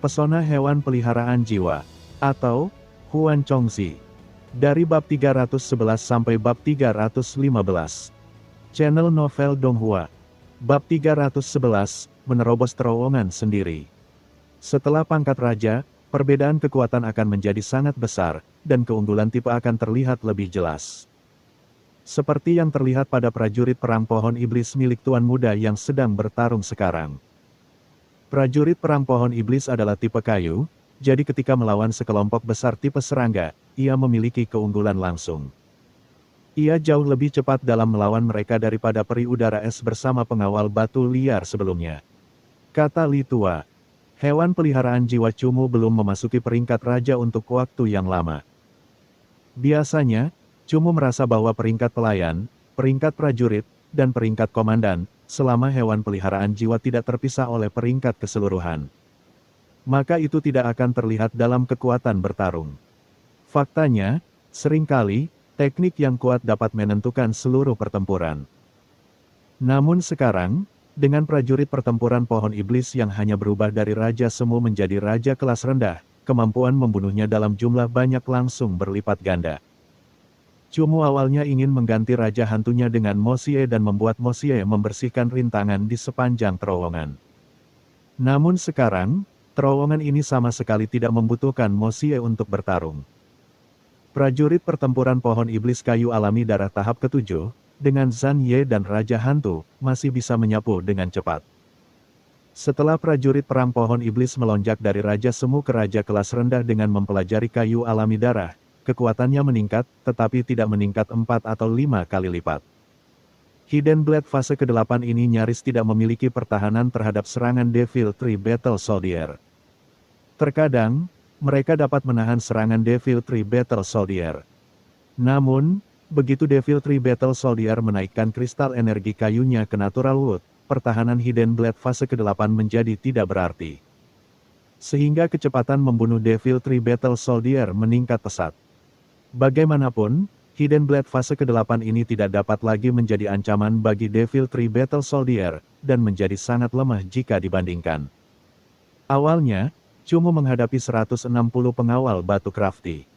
Pesona Hewan Peliharaan Jiwa, atau Huan Chongzi. Dari bab 311 sampai bab 315. Channel Novel Donghua. Bab 311, menerobos terowongan sendiri. Setelah pangkat raja, perbedaan kekuatan akan menjadi sangat besar, dan keunggulan tipe akan terlihat lebih jelas. Seperti yang terlihat pada prajurit perang pohon iblis milik Tuan Muda yang sedang bertarung sekarang. Prajurit perang pohon iblis adalah tipe kayu, jadi ketika melawan sekelompok besar tipe serangga, ia memiliki keunggulan langsung. Ia jauh lebih cepat dalam melawan mereka daripada peri udara es bersama pengawal batu liar sebelumnya. Kata Li Tua, hewan peliharaan jiwa Cumu belum memasuki peringkat raja untuk waktu yang lama. Biasanya, Cumu merasa bahwa peringkat pelayan, peringkat prajurit, dan peringkat komandan, selama hewan peliharaan jiwa tidak terpisah oleh peringkat keseluruhan. Maka itu tidak akan terlihat dalam kekuatan bertarung. Faktanya, seringkali, teknik yang kuat dapat menentukan seluruh pertempuran. Namun sekarang, dengan prajurit pertempuran pohon iblis yang hanya berubah dari Raja Semu menjadi Raja kelas rendah, kemampuan membunuhnya dalam jumlah banyak langsung berlipat ganda. Cumu awalnya ingin mengganti Raja Hantunya dengan Mo Xie dan membuat Mo Xie membersihkan rintangan di sepanjang terowongan. Namun sekarang, terowongan ini sama sekali tidak membutuhkan Mo Xie untuk bertarung. Prajurit pertempuran pohon iblis kayu alami darah tahap ke-7, dengan Zan Ye dan Raja Hantu, masih bisa menyapu dengan cepat. Setelah prajurit perang pohon iblis melonjak dari Raja Semu ke Raja kelas rendah dengan mempelajari kayu alami darah, kekuatannya meningkat, tetapi tidak meningkat 4 atau 5 kali lipat. Hidden Blade fase ke-8 ini nyaris tidak memiliki pertahanan terhadap serangan Devil Tree Battle Soldier. Terkadang, mereka dapat menahan serangan Devil Tree Battle Soldier. Namun, begitu Devil Tree Battle Soldier menaikkan kristal energi kayunya ke Natural Wood, pertahanan Hidden Blade fase ke-8 menjadi tidak berarti. Sehingga kecepatan membunuh Devil Tree Battle Soldier meningkat pesat. Bagaimanapun, Hidden Blade fase ke-8 ini tidak dapat lagi menjadi ancaman bagi Devil Tree Battle Soldier, dan menjadi sangat lemah jika dibandingkan. Awalnya, Cumu menghadapi 160 pengawal batu crafty.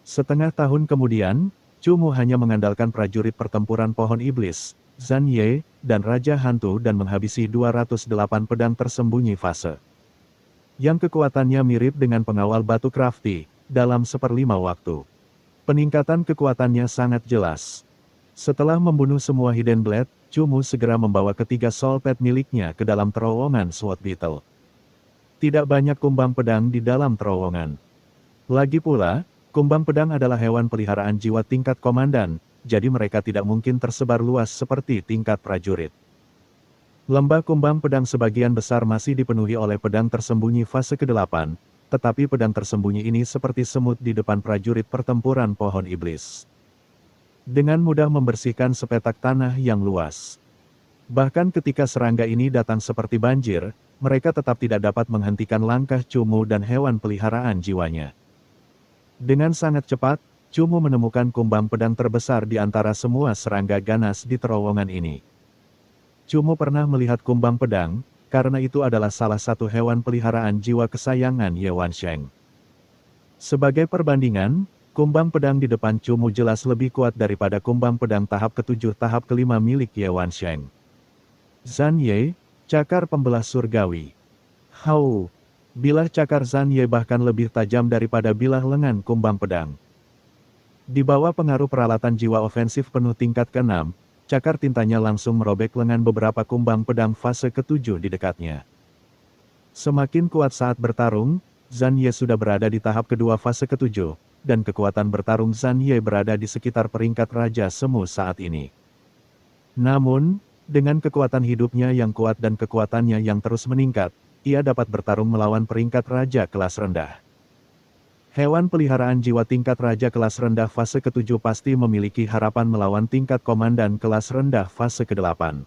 Setengah tahun kemudian, Cumu hanya mengandalkan prajurit pertempuran pohon iblis, Zan Ye, dan Raja Hantu dan menghabisi 208 pedang tersembunyi fase. Yang kekuatannya mirip dengan pengawal batu crafty, dalam 1/5 waktu. Peningkatan kekuatannya sangat jelas. Setelah membunuh semua Hidden Blade, Cumu segera membawa ketiga Soul Pet miliknya ke dalam terowongan Sword Beetle. Tidak banyak kumbang pedang di dalam terowongan. Lagi pula, kumbang pedang adalah hewan peliharaan jiwa tingkat komandan, jadi mereka tidak mungkin tersebar luas seperti tingkat prajurit. Lembah kumbang pedang sebagian besar masih dipenuhi oleh pedang tersembunyi fase ke-8, tetapi pedang tersembunyi ini seperti semut di depan prajurit pertempuran pohon iblis. Dengan mudah membersihkan sepetak tanah yang luas. Bahkan ketika serangga ini datang seperti banjir, mereka tetap tidak dapat menghentikan langkah Cumu dan hewan peliharaan jiwanya. Dengan sangat cepat, Cumu menemukan kumbang pedang terbesar di antara semua serangga ganas di terowongan ini. Cumu pernah melihat kumbang pedang, karena itu adalah salah satu hewan peliharaan jiwa kesayangan Ye Wansheng. Sebagai perbandingan, kumbang pedang di depan Cumu jelas lebih kuat daripada kumbang pedang tahap ke-7 tahap ke-5 milik Ye Wansheng. Zan Ye, cakar pembelah surgawi. Hau! Bilah cakar Zan Ye bahkan lebih tajam daripada bilah lengan kumbang pedang. Di bawah pengaruh peralatan jiwa ofensif penuh tingkat ke-6, cakar tintanya langsung merobek lengan beberapa kumbang pedang fase ke-7 di dekatnya. Semakin kuat saat bertarung, Zan Ye sudah berada di tahap kedua fase ke-7, dan kekuatan bertarung Zan Ye berada di sekitar peringkat Raja Semu saat ini. Namun, dengan kekuatan hidupnya yang kuat dan kekuatannya yang terus meningkat, ia dapat bertarung melawan peringkat Raja kelas rendah. Hewan peliharaan jiwa tingkat Raja kelas rendah fase ke-7 pasti memiliki harapan melawan tingkat komandan kelas rendah fase ke-8.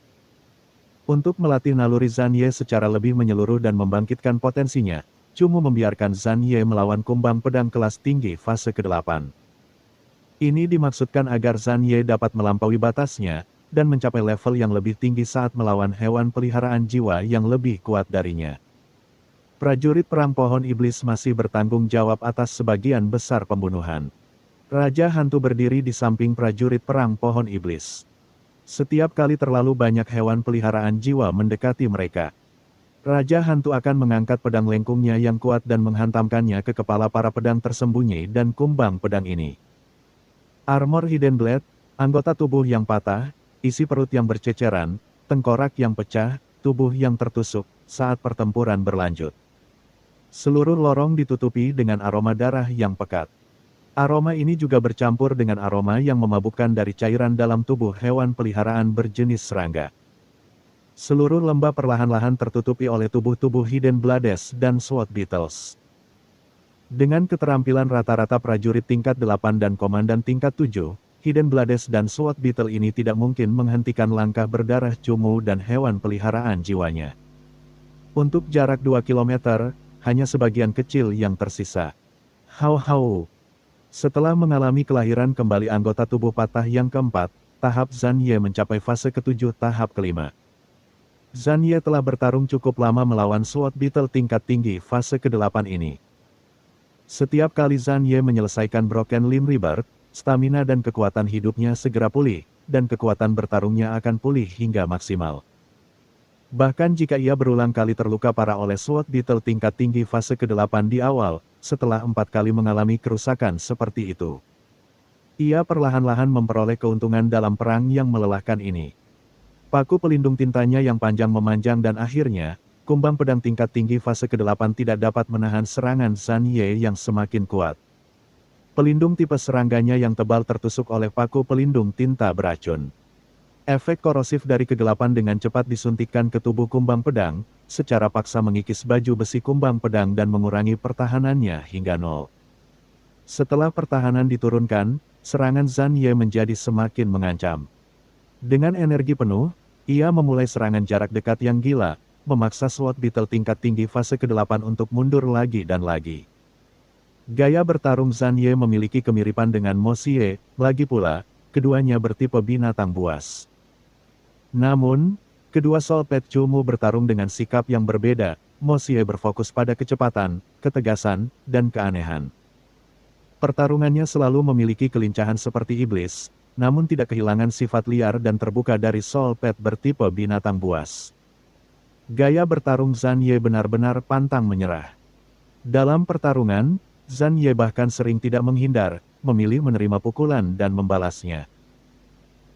Untuk melatih naluri Zan Ye secara lebih menyeluruh dan membangkitkan potensinya, Cumu membiarkan Zan Ye melawan kumbang pedang kelas tinggi fase ke-8. Ini dimaksudkan agar Zan Ye dapat melampaui batasnya, dan mencapai level yang lebih tinggi saat melawan hewan peliharaan jiwa yang lebih kuat darinya. Prajurit perang pohon iblis masih bertanggung jawab atas sebagian besar pembunuhan. Raja hantu berdiri di samping prajurit perang pohon iblis. Setiap kali terlalu banyak hewan peliharaan jiwa mendekati mereka, Raja hantu akan mengangkat pedang lengkungnya yang kuat dan menghantamkannya ke kepala para pedang tersembunyi dan kumbang pedang ini. Armor Hidden Blade, anggota tubuh yang patah, isi perut yang berceceran, tengkorak yang pecah, tubuh yang tertusuk, saat pertempuran berlanjut. Seluruh lorong ditutupi dengan aroma darah yang pekat. Aroma ini juga bercampur dengan aroma yang memabukkan dari cairan dalam tubuh hewan peliharaan berjenis serangga. Seluruh lembah perlahan-lahan tertutupi oleh tubuh-tubuh Hidden Blades dan Sword Beetles. Dengan keterampilan rata-rata prajurit tingkat 8 dan komandan tingkat 7, Hidden Blades dan Sword Beetle ini tidak mungkin menghentikan langkah berdarah Cumu dan hewan peliharaan jiwanya. Untuk jarak 2 km, hanya sebagian kecil yang tersisa. Hau-hau. Setelah mengalami kelahiran kembali anggota tubuh patah yang keempat, tahap Zan Ye mencapai fase ketujuh tahap kelima. Zan Ye telah bertarung cukup lama melawan Sword Beetle tingkat tinggi fase ke-8 ini. Setiap kali Zan Ye menyelesaikan Broken Limb Rebirth, stamina dan kekuatan hidupnya segera pulih, dan kekuatan bertarungnya akan pulih hingga maksimal. Bahkan jika ia berulang kali terluka parah oleh Sword Beetle tingkat tinggi fase ke-8 di awal, setelah 4 kali mengalami kerusakan seperti itu, ia perlahan-lahan memperoleh keuntungan dalam perang yang melelahkan ini. Paku pelindung tintanya yang panjang memanjang dan akhirnya, kumbang pedang tingkat tinggi fase ke-8 tidak dapat menahan serangan Zan Ye yang semakin kuat. Pelindung tipe serangganya yang tebal tertusuk oleh paku pelindung tinta beracun. Efek korosif dari kegelapan dengan cepat disuntikkan ke tubuh kumbang pedang, secara paksa mengikis baju besi kumbang pedang dan mengurangi pertahanannya hingga nol. Setelah pertahanan diturunkan, serangan Zan Ye menjadi semakin mengancam. Dengan energi penuh, ia memulai serangan jarak dekat yang gila, memaksa Sword Beetle tingkat tinggi fase ke-8 untuk mundur lagi dan lagi. Gaya bertarung Zan Ye memiliki kemiripan dengan Mo Xie, lagi pula, keduanya bertipe binatang buas. Namun, kedua Soul Pet Cumu bertarung dengan sikap yang berbeda. Mo Xie berfokus pada kecepatan, ketegasan, dan keanehan. Pertarungannya selalu memiliki kelincahan seperti iblis, namun tidak kehilangan sifat liar dan terbuka dari Soul Pet bertipe binatang buas. Gaya bertarung Zan Ye benar-benar pantang menyerah. Dalam pertarungan, Zan Ye bahkan sering tidak menghindar, memilih menerima pukulan dan membalasnya.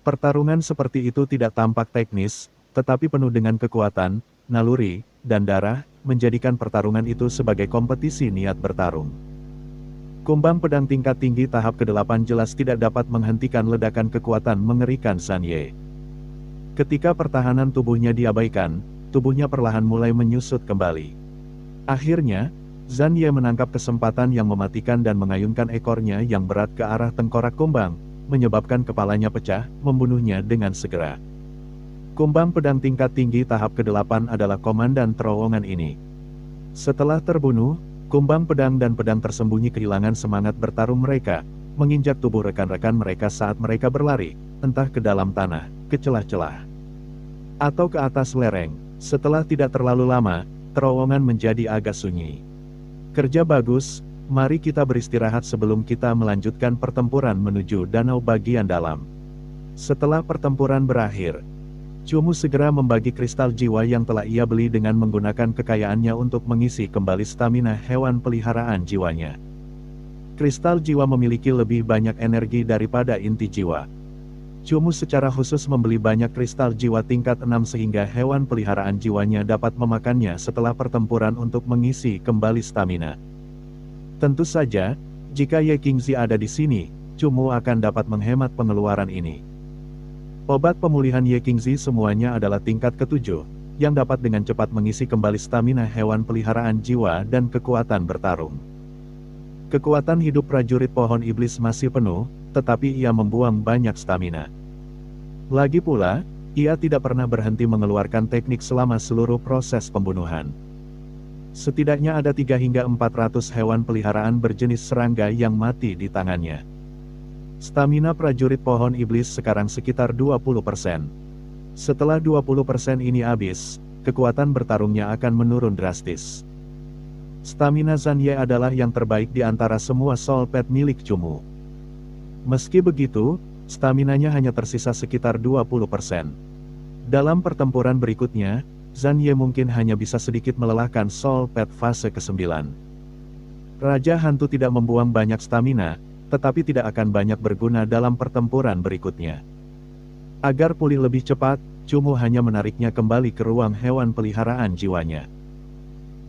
Pertarungan seperti itu tidak tampak teknis, tetapi penuh dengan kekuatan, naluri, dan darah, menjadikan pertarungan itu sebagai kompetisi niat bertarung. Kumbang pedang tingkat tinggi tahap ke-8 jelas tidak dapat menghentikan ledakan kekuatan mengerikan Zan Ye. Ketika pertahanan tubuhnya diabaikan, tubuhnya perlahan mulai menyusut kembali. Akhirnya, Zan Ye menangkap kesempatan yang mematikan dan mengayunkan ekornya yang berat ke arah tengkorak kumbang, menyebabkan kepalanya pecah, membunuhnya dengan segera. Kumbang pedang tingkat tinggi tahap ke-8 adalah komandan terowongan ini. Setelah terbunuh, kumbang pedang dan pedang tersembunyi kehilangan semangat bertarung mereka, menginjak tubuh rekan-rekan mereka saat mereka berlari, entah ke dalam tanah, ke celah-celah, atau ke atas lereng. Setelah tidak terlalu lama, terowongan menjadi agak sunyi. Kerja bagus, mari kita beristirahat sebelum kita melanjutkan pertempuran menuju danau bagian dalam. Setelah pertempuran berakhir, Cumu segera membagi kristal jiwa yang telah ia beli dengan menggunakan kekayaannya untuk mengisi kembali stamina hewan peliharaan jiwanya. Kristal jiwa memiliki lebih banyak energi daripada inti jiwa. Cumu secara khusus membeli banyak kristal jiwa tingkat 6 sehingga hewan peliharaan jiwanya dapat memakannya setelah pertempuran untuk mengisi kembali stamina. Tentu saja, jika Ye Qingzi ada di sini, Cumu akan dapat menghemat pengeluaran ini. Obat pemulihan Ye Qingzi semuanya adalah tingkat ke-7, yang dapat dengan cepat mengisi kembali stamina hewan peliharaan jiwa dan kekuatan bertarung. Kekuatan hidup prajurit pohon iblis masih penuh, tetapi ia membuang banyak stamina. Lagi pula, ia tidak pernah berhenti mengeluarkan teknik selama seluruh proses pembunuhan. Setidaknya ada 3 hingga 400 hewan peliharaan berjenis serangga yang mati di tangannya. Stamina prajurit pohon iblis sekarang sekitar 20%. Setelah 20% ini habis, kekuatan bertarungnya akan menurun drastis. Stamina Zanye adalah yang terbaik di antara semua soul pet milik Cumu. Meski begitu, staminanya hanya tersisa sekitar 20%. Dalam pertempuran berikutnya, Zanye mungkin hanya bisa sedikit melelahkan soul pet fase ke-9. Raja Hantu tidak membuang banyak stamina, tetapi tidak akan banyak berguna dalam pertempuran berikutnya. Agar pulih lebih cepat, Cumu hanya menariknya kembali ke ruang hewan peliharaan jiwanya.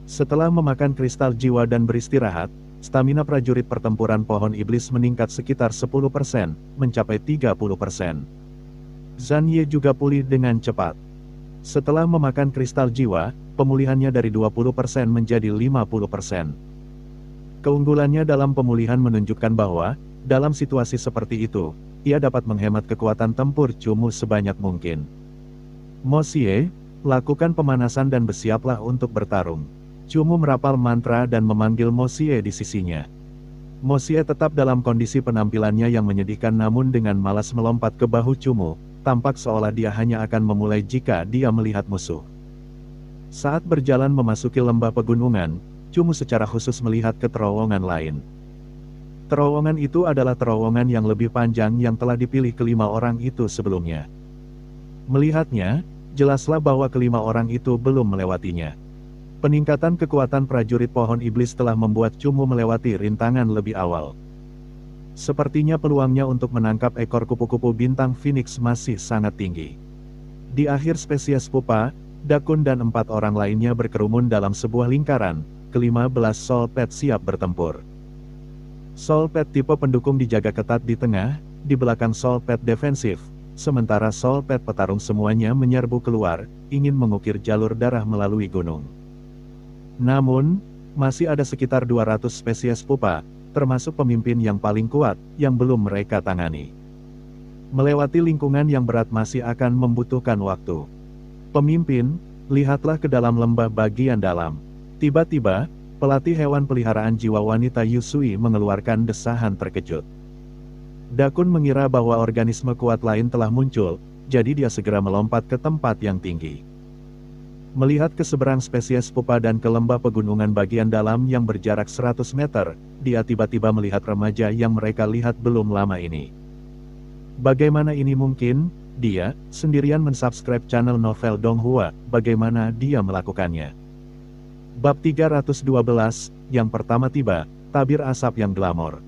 Setelah memakan kristal jiwa dan beristirahat, stamina prajurit pertempuran pohon iblis meningkat sekitar 10%, mencapai 30%. Zanye juga pulih dengan cepat. Setelah memakan kristal jiwa, pemulihannya dari 20% menjadi 50%. Keunggulannya dalam pemulihan menunjukkan bahwa, dalam situasi seperti itu, ia dapat menghemat kekuatan tempur Cumu sebanyak mungkin. Mo Xie, lakukan pemanasan dan bersiaplah untuk bertarung. Cumu merapal mantra dan memanggil Mo Xie di sisinya. Mo Xie tetap dalam kondisi penampilannya yang menyedihkan namun dengan malas melompat ke bahu Cumu, tampak seolah dia hanya akan memulai jika dia melihat musuh. Saat berjalan memasuki lembah pegunungan, Cumu secara khusus melihat ke terowongan lain. Terowongan itu adalah terowongan yang lebih panjang yang telah dipilih kelima orang itu sebelumnya. Melihatnya, jelaslah bahwa kelima orang itu belum melewatinya. Peningkatan kekuatan prajurit pohon iblis telah membuat Cumu melewati rintangan lebih awal. Sepertinya peluangnya untuk menangkap ekor kupu-kupu bintang Phoenix masih sangat tinggi. Di akhir spesies pupa, Dakun dan 4 orang lainnya berkerumun dalam sebuah lingkaran, ke-15 soul pet siap bertempur. Soul pet tipe pendukung dijaga ketat di tengah, di belakang soul pet defensif, sementara soul pet petarung semuanya menyerbu keluar, ingin mengukir jalur darah melalui gunung. Namun, masih ada sekitar 200 spesies pupa, termasuk pemimpin yang paling kuat, yang belum mereka tangani. Melewati lingkungan yang berat masih akan membutuhkan waktu. Pemimpin, lihatlah ke dalam lembah bagian dalam. Tiba-tiba, pelatih hewan peliharaan jiwa wanita Yusui mengeluarkan desahan terkejut. Dakun mengira bahwa organisme kuat lain telah muncul, jadi dia segera melompat ke tempat yang tinggi. Melihat ke seberang spesies pupa dan ke lembah pegunungan bagian dalam yang berjarak 100 meter, dia tiba-tiba melihat remaja yang mereka lihat belum lama ini. Bagaimana ini mungkin? Dia, sendirian mensubscribe channel Novel Donghua, bagaimana dia melakukannya? Bab 312, yang pertama tiba, tabir asap yang glamor.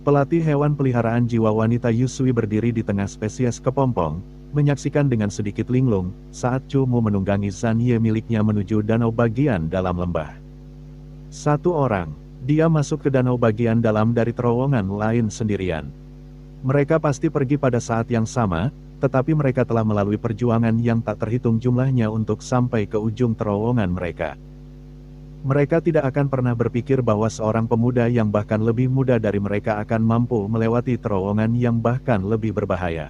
Pelatih hewan peliharaan jiwa wanita Yusui berdiri di tengah spesies kepompong, menyaksikan dengan sedikit linglung, saat Cumu menunggangi Zanye miliknya menuju danau bagian dalam lembah. Satu orang, dia masuk ke danau bagian dalam dari terowongan lain sendirian. Mereka pasti pergi pada saat yang sama, tetapi mereka telah melalui perjuangan yang tak terhitung jumlahnya untuk sampai ke ujung terowongan mereka. Mereka tidak akan pernah berpikir bahwa seorang pemuda yang bahkan lebih muda dari mereka akan mampu melewati terowongan yang bahkan lebih berbahaya.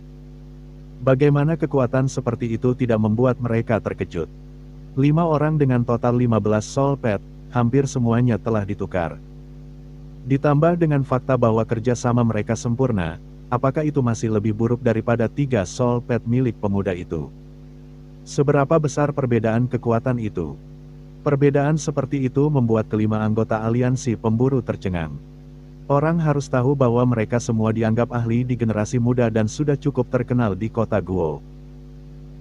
Bagaimana kekuatan seperti itu tidak membuat mereka terkejut. 5 orang dengan total 15 soul pet, hampir semuanya telah ditukar. Ditambah dengan fakta bahwa kerjasama mereka sempurna, apakah itu masih lebih buruk daripada 3 soul pet milik pemuda itu? Seberapa besar perbedaan kekuatan itu? Perbedaan seperti itu membuat kelima anggota aliansi pemburu tercengang. Orang harus tahu bahwa mereka semua dianggap ahli di generasi muda dan sudah cukup terkenal di kota Guo.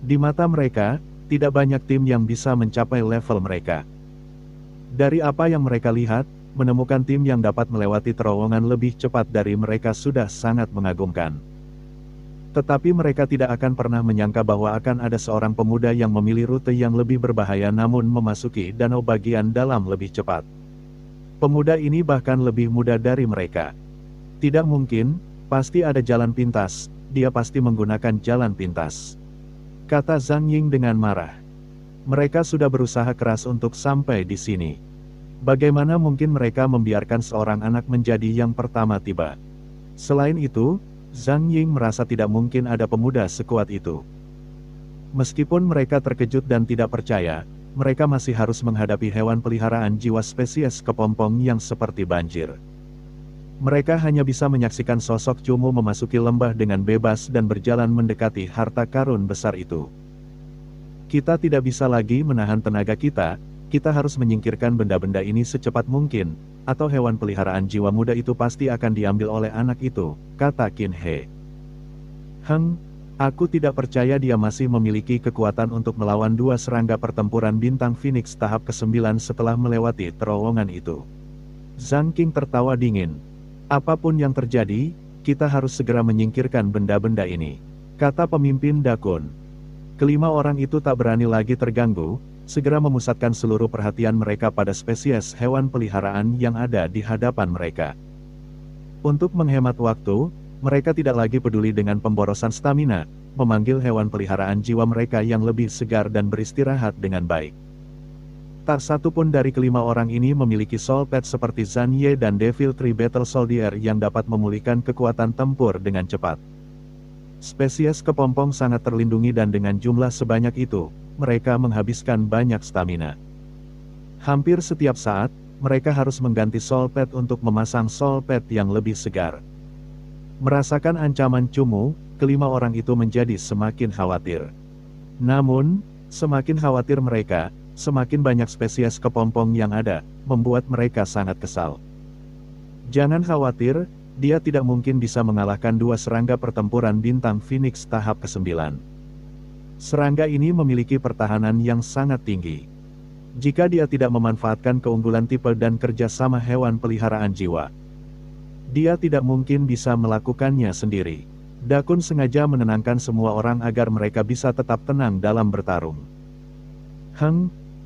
Di mata mereka, tidak banyak tim yang bisa mencapai level mereka. Dari apa yang mereka lihat, menemukan tim yang dapat melewati terowongan lebih cepat dari mereka sudah sangat mengagumkan. Tetapi mereka tidak akan pernah menyangka bahwa akan ada seorang pemuda yang memilih rute yang lebih berbahaya namun memasuki danau bagian dalam lebih cepat. Pemuda ini bahkan lebih muda dari mereka. Tidak mungkin, pasti ada jalan pintas, dia pasti menggunakan jalan pintas. Kata Zhang Ying dengan marah. Mereka sudah berusaha keras untuk sampai di sini. Bagaimana mungkin mereka membiarkan seorang anak menjadi yang pertama tiba? Selain itu, Zhang Ying merasa tidak mungkin ada pemuda sekuat itu. Meskipun mereka terkejut dan tidak percaya, mereka masih harus menghadapi hewan peliharaan jiwa spesies kepompong yang seperti banjir. Mereka hanya bisa menyaksikan sosok Cumu memasuki lembah dengan bebas dan berjalan mendekati harta karun besar itu. Kita tidak bisa lagi menahan tenaga kita, kita harus menyingkirkan benda-benda ini secepat mungkin, atau hewan peliharaan jiwa muda itu pasti akan diambil oleh anak itu, kata Qin He. Aku tidak percaya dia masih memiliki kekuatan untuk melawan dua serangga pertempuran bintang Phoenix tahap ke-9 setelah melewati terowongan itu. Zhang Qing tertawa dingin. Apapun yang terjadi, kita harus segera menyingkirkan benda-benda ini, kata pemimpin Dakun. Kelima orang itu tak berani lagi terganggu, segera memusatkan seluruh perhatian mereka pada spesies hewan peliharaan yang ada di hadapan mereka. Untuk menghemat waktu, mereka tidak lagi peduli dengan pemborosan stamina, memanggil hewan peliharaan jiwa mereka yang lebih segar dan beristirahat dengan baik. Tak satu pun dari kelima orang ini memiliki soul pad seperti Zhan Ye dan Devil Tree Battle Soldier yang dapat memulihkan kekuatan tempur dengan cepat. Spesies kepompong sangat terlindungi dan dengan jumlah sebanyak itu, mereka menghabiskan banyak stamina. Hampir setiap saat, mereka harus mengganti soul pad untuk memasang soul pad yang lebih segar. Merasakan ancaman Cumu, kelima orang itu menjadi semakin khawatir. Namun, semakin khawatir mereka, semakin banyak spesies kepompong yang ada, membuat mereka sangat kesal. Jangan khawatir, dia tidak mungkin bisa mengalahkan dua serangga pertempuran bintang Phoenix tahap ke-9. Serangga ini memiliki pertahanan yang sangat tinggi. Jika dia tidak memanfaatkan keunggulan tipe dan kerjasama hewan peliharaan jiwa, dia tidak mungkin bisa melakukannya sendiri. Dakun sengaja menenangkan semua orang agar mereka bisa tetap tenang dalam bertarung.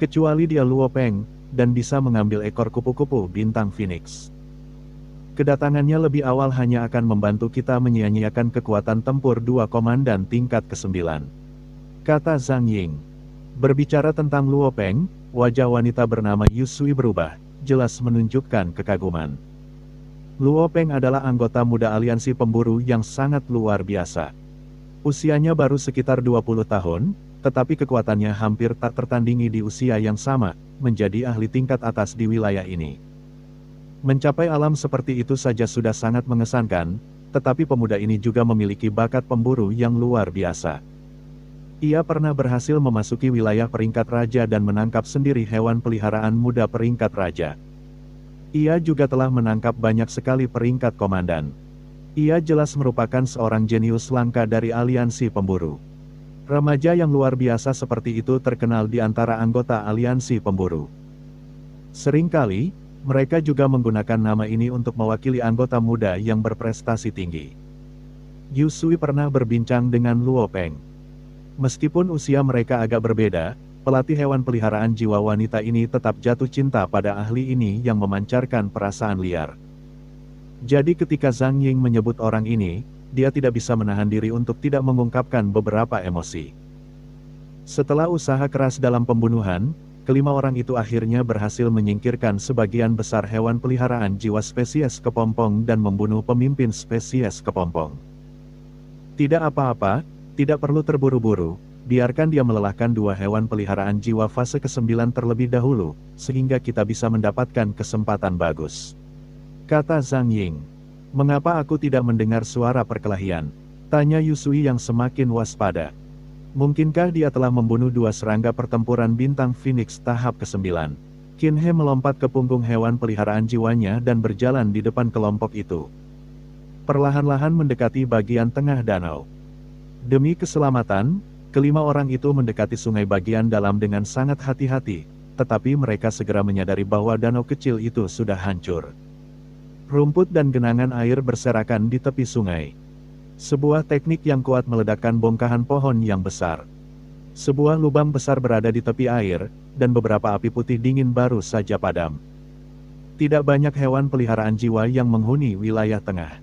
Kecuali dia Luo Peng, dan bisa mengambil ekor kupu-kupu bintang Phoenix. Kedatangannya lebih awal hanya akan membantu kita menyia-nyiakan kekuatan tempur dua komandan tingkat ke-9. Kata Zhang Ying. Berbicara tentang Luo Peng, wajah wanita bernama Yu Sui berubah, jelas menunjukkan kekaguman. Luo Peng adalah anggota muda aliansi pemburu yang sangat luar biasa. Usianya baru sekitar 20 tahun, tetapi kekuatannya hampir tak tertandingi di usia yang sama, menjadi ahli tingkat atas di wilayah ini. Mencapai alam seperti itu saja sudah sangat mengesankan, tetapi pemuda ini juga memiliki bakat pemburu yang luar biasa. Ia pernah berhasil memasuki wilayah peringkat raja dan menangkap sendiri hewan peliharaan muda peringkat raja. Ia juga telah menangkap banyak sekali peringkat komandan. Ia jelas merupakan seorang jenius langka dari aliansi pemburu. Remaja yang luar biasa seperti itu terkenal di antara anggota aliansi pemburu. Seringkali, mereka juga menggunakan nama ini untuk mewakili anggota muda yang berprestasi tinggi. Yu Sui pernah berbincang dengan Luo Peng. Meskipun usia mereka agak berbeda, pelatih hewan peliharaan jiwa wanita ini tetap jatuh cinta pada ahli ini yang memancarkan perasaan liar. Jadi ketika Zhang Ying menyebut orang ini, dia tidak bisa menahan diri untuk tidak mengungkapkan beberapa emosi. Setelah usaha keras dalam pembunuhan, kelima orang itu akhirnya berhasil menyingkirkan sebagian besar hewan peliharaan jiwa spesies kepompong dan membunuh pemimpin spesies kepompong. Tidak apa-apa, tidak perlu terburu-buru, biarkan dia melelahkan dua hewan peliharaan jiwa fase ke-9 terlebih dahulu, sehingga kita bisa mendapatkan kesempatan bagus. Kata Zhang Ying. Mengapa aku tidak mendengar suara perkelahian? Tanya Yu Sui yang semakin waspada. Mungkinkah dia telah membunuh dua serangga pertempuran bintang Phoenix tahap ke-9? Qin He melompat ke punggung hewan peliharaan jiwanya dan berjalan di depan kelompok itu. Perlahan-lahan mendekati bagian tengah danau. Demi keselamatan, kelima orang itu mendekati sungai bagian dalam dengan sangat hati-hati, tetapi mereka segera menyadari bahwa danau kecil itu sudah hancur. Rumput dan genangan air berserakan di tepi sungai. Sebuah teknik yang kuat meledakkan bongkahan pohon yang besar. Sebuah lubang besar berada di tepi air, dan beberapa api putih dingin baru saja padam. Tidak banyak hewan peliharaan jiwa yang menghuni wilayah tengah.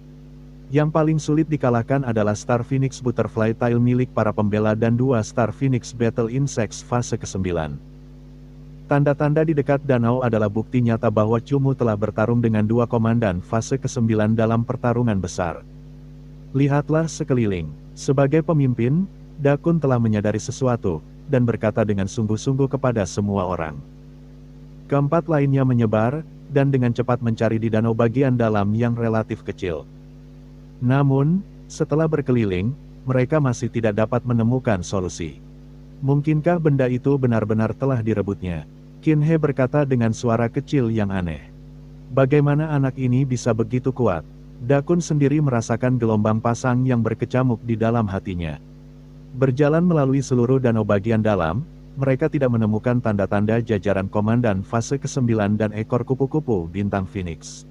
Yang paling sulit dikalahkan adalah Star Phoenix Butterfly Tail milik para pembela dan dua Star Phoenix Battle Insects fase ke-9. Tanda-tanda di dekat danau adalah bukti nyata bahwa Cumu telah bertarung dengan dua komandan fase ke-9 dalam pertarungan besar. Lihatlah sekeliling. Sebagai pemimpin, Dakun telah menyadari sesuatu, dan berkata dengan sungguh-sungguh kepada semua orang. Keempat lainnya menyebar, dan dengan cepat mencari di danau bagian dalam yang relatif kecil. Namun, setelah berkeliling, mereka masih tidak dapat menemukan solusi. Mungkinkah benda itu benar-benar telah direbutnya? Qin He berkata dengan suara kecil yang aneh. Bagaimana anak ini bisa begitu kuat? Dakun sendiri merasakan gelombang pasang yang berkecamuk di dalam hatinya. Berjalan melalui seluruh danau bagian dalam, mereka tidak menemukan tanda-tanda jajaran komandan fase ke-9 dan ekor kupu-kupu bintang Phoenix.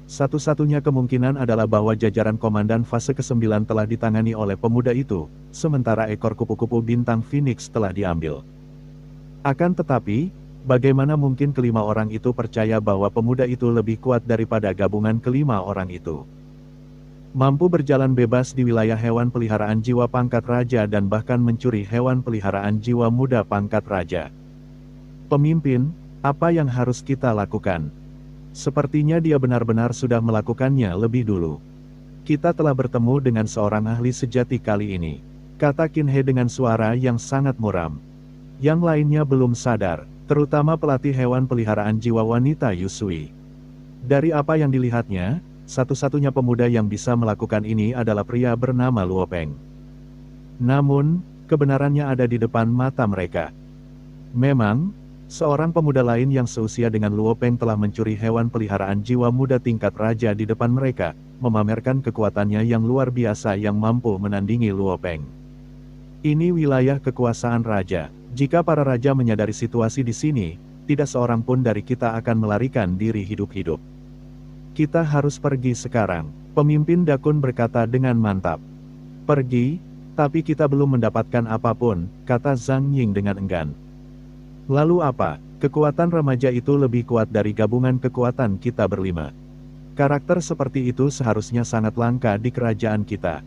Satu-satunya kemungkinan adalah bahwa jajaran komandan fase ke-9 telah ditangani oleh pemuda itu, sementara ekor kupu-kupu bintang Phoenix telah diambil. Akan tetapi, bagaimana mungkin kelima orang itu percaya bahwa pemuda itu lebih kuat daripada gabungan kelima orang itu? Mampu berjalan bebas di wilayah hewan peliharaan jiwa pangkat raja dan bahkan mencuri hewan peliharaan jiwa muda pangkat raja. Pemimpin, apa yang harus kita lakukan? Sepertinya dia benar-benar sudah melakukannya lebih dulu. Kita telah bertemu dengan seorang ahli sejati kali ini, kata Qin He dengan suara yang sangat muram. Yang lainnya belum sadar, terutama pelatih hewan peliharaan jiwa wanita Yusui. Dari apa yang dilihatnya, satu-satunya pemuda yang bisa melakukan ini adalah pria bernama Luo Peng. Namun, kebenarannya ada di depan mata mereka. Memang, seorang pemuda lain yang seusia dengan Luo Peng telah mencuri hewan peliharaan jiwa muda tingkat raja di depan mereka, memamerkan kekuatannya yang luar biasa yang mampu menandingi Luo Peng. Ini wilayah kekuasaan raja. Jika para raja menyadari situasi di sini, tidak seorang pun dari kita akan melarikan diri hidup-hidup. Kita harus pergi sekarang, pemimpin Dakun berkata dengan mantap. Pergi, tapi kita belum mendapatkan apapun, kata Zhang Ying dengan enggan. Lalu apa? Kekuatan remaja itu lebih kuat dari gabungan kekuatan kita berlima. Karakter seperti itu seharusnya sangat langka di kerajaan kita.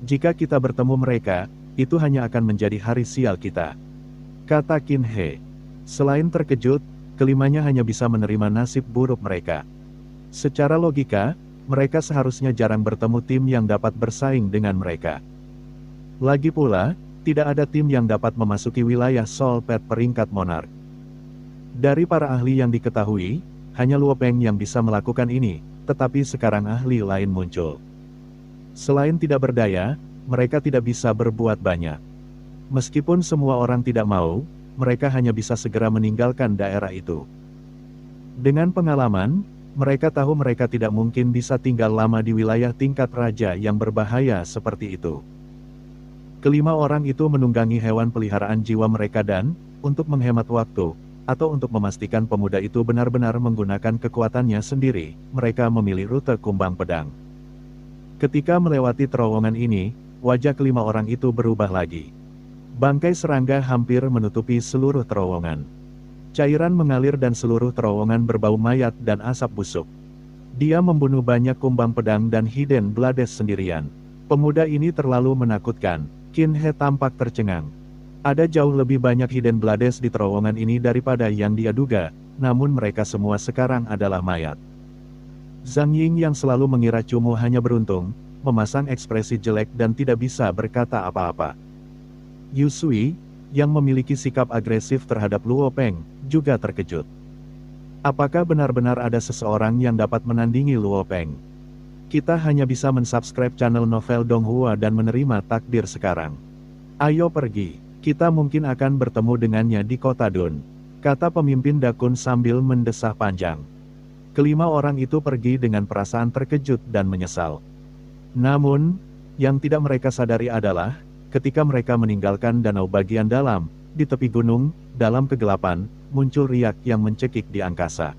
Jika kita bertemu mereka, itu hanya akan menjadi hari sial kita, kata Qin He. Selain terkejut, kelimanya hanya bisa menerima nasib buruk mereka. Secara logika, mereka seharusnya jarang bertemu tim yang dapat bersaing dengan mereka. Lagi pula, tidak ada tim yang dapat memasuki wilayah Soul Pet peringkat monark. Dari para ahli yang diketahui, hanya Luo Peng yang bisa melakukan ini, tetapi sekarang ahli lain muncul. Selain tidak berdaya, mereka tidak bisa berbuat banyak. Meskipun semua orang tidak mau, mereka hanya bisa segera meninggalkan daerah itu. Dengan pengalaman, mereka tahu mereka tidak mungkin bisa tinggal lama di wilayah tingkat raja yang berbahaya seperti itu. Kelima orang itu menunggangi hewan peliharaan jiwa mereka dan, untuk menghemat waktu, atau untuk memastikan pemuda itu benar-benar menggunakan kekuatannya sendiri, mereka memilih rute kumbang pedang. Ketika melewati terowongan ini, wajah kelima orang itu berubah lagi. Bangkai serangga hampir menutupi seluruh terowongan. Cairan mengalir dan seluruh terowongan berbau mayat dan asap busuk. Dia membunuh banyak kumbang pedang dan hidden blades sendirian. Pemuda ini terlalu menakutkan. Qin He tampak tercengang. Ada jauh lebih banyak hidden blades di terowongan ini daripada yang dia duga, namun mereka semua sekarang adalah mayat. Zhang Ying yang selalu mengira Cumu hanya beruntung, memasang ekspresi jelek dan tidak bisa berkata apa-apa. Yusui, yang memiliki sikap agresif terhadap Luo Peng, juga terkejut. Apakah benar-benar ada seseorang yang dapat menandingi Luo Peng? Kita hanya bisa mensubscribe channel Novel Donghua dan menerima takdir sekarang. Ayo pergi, kita mungkin akan bertemu dengannya di kota Dun, kata pemimpin Dakun sambil mendesah panjang. Kelima orang itu pergi dengan perasaan terkejut dan menyesal. Namun, yang tidak mereka sadari adalah, ketika mereka meninggalkan danau bagian dalam, di tepi gunung, dalam kegelapan, muncul riak yang mencekik di angkasa.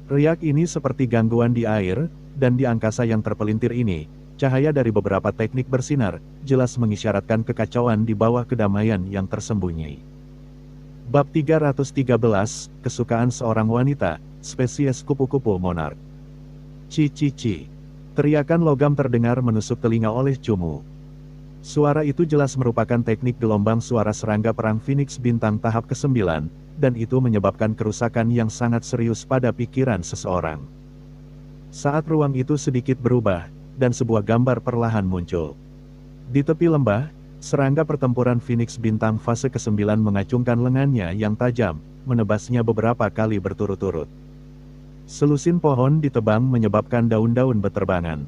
Riak ini seperti gangguan di air, dan di angkasa yang terpelintir ini, cahaya dari beberapa teknik bersinar, jelas mengisyaratkan kekacauan di bawah kedamaian yang tersembunyi. Bab 313, Kesukaan Seorang Wanita, Spesies Kupu-Kupu Monark. Ci. Teriakan logam terdengar menusuk telinga oleh Cumu. Suara itu jelas merupakan teknik gelombang suara serangga perang Phoenix bintang tahap ke-9, dan itu menyebabkan kerusakan yang sangat serius pada pikiran seseorang. Saat ruang itu sedikit berubah, dan sebuah gambar perlahan muncul. Di tepi lembah, serangga pertempuran Phoenix bintang fase ke-9 mengacungkan lengannya yang tajam, menebasnya beberapa kali berturut-turut. Selusin pohon ditebang menyebabkan daun-daun beterbangan.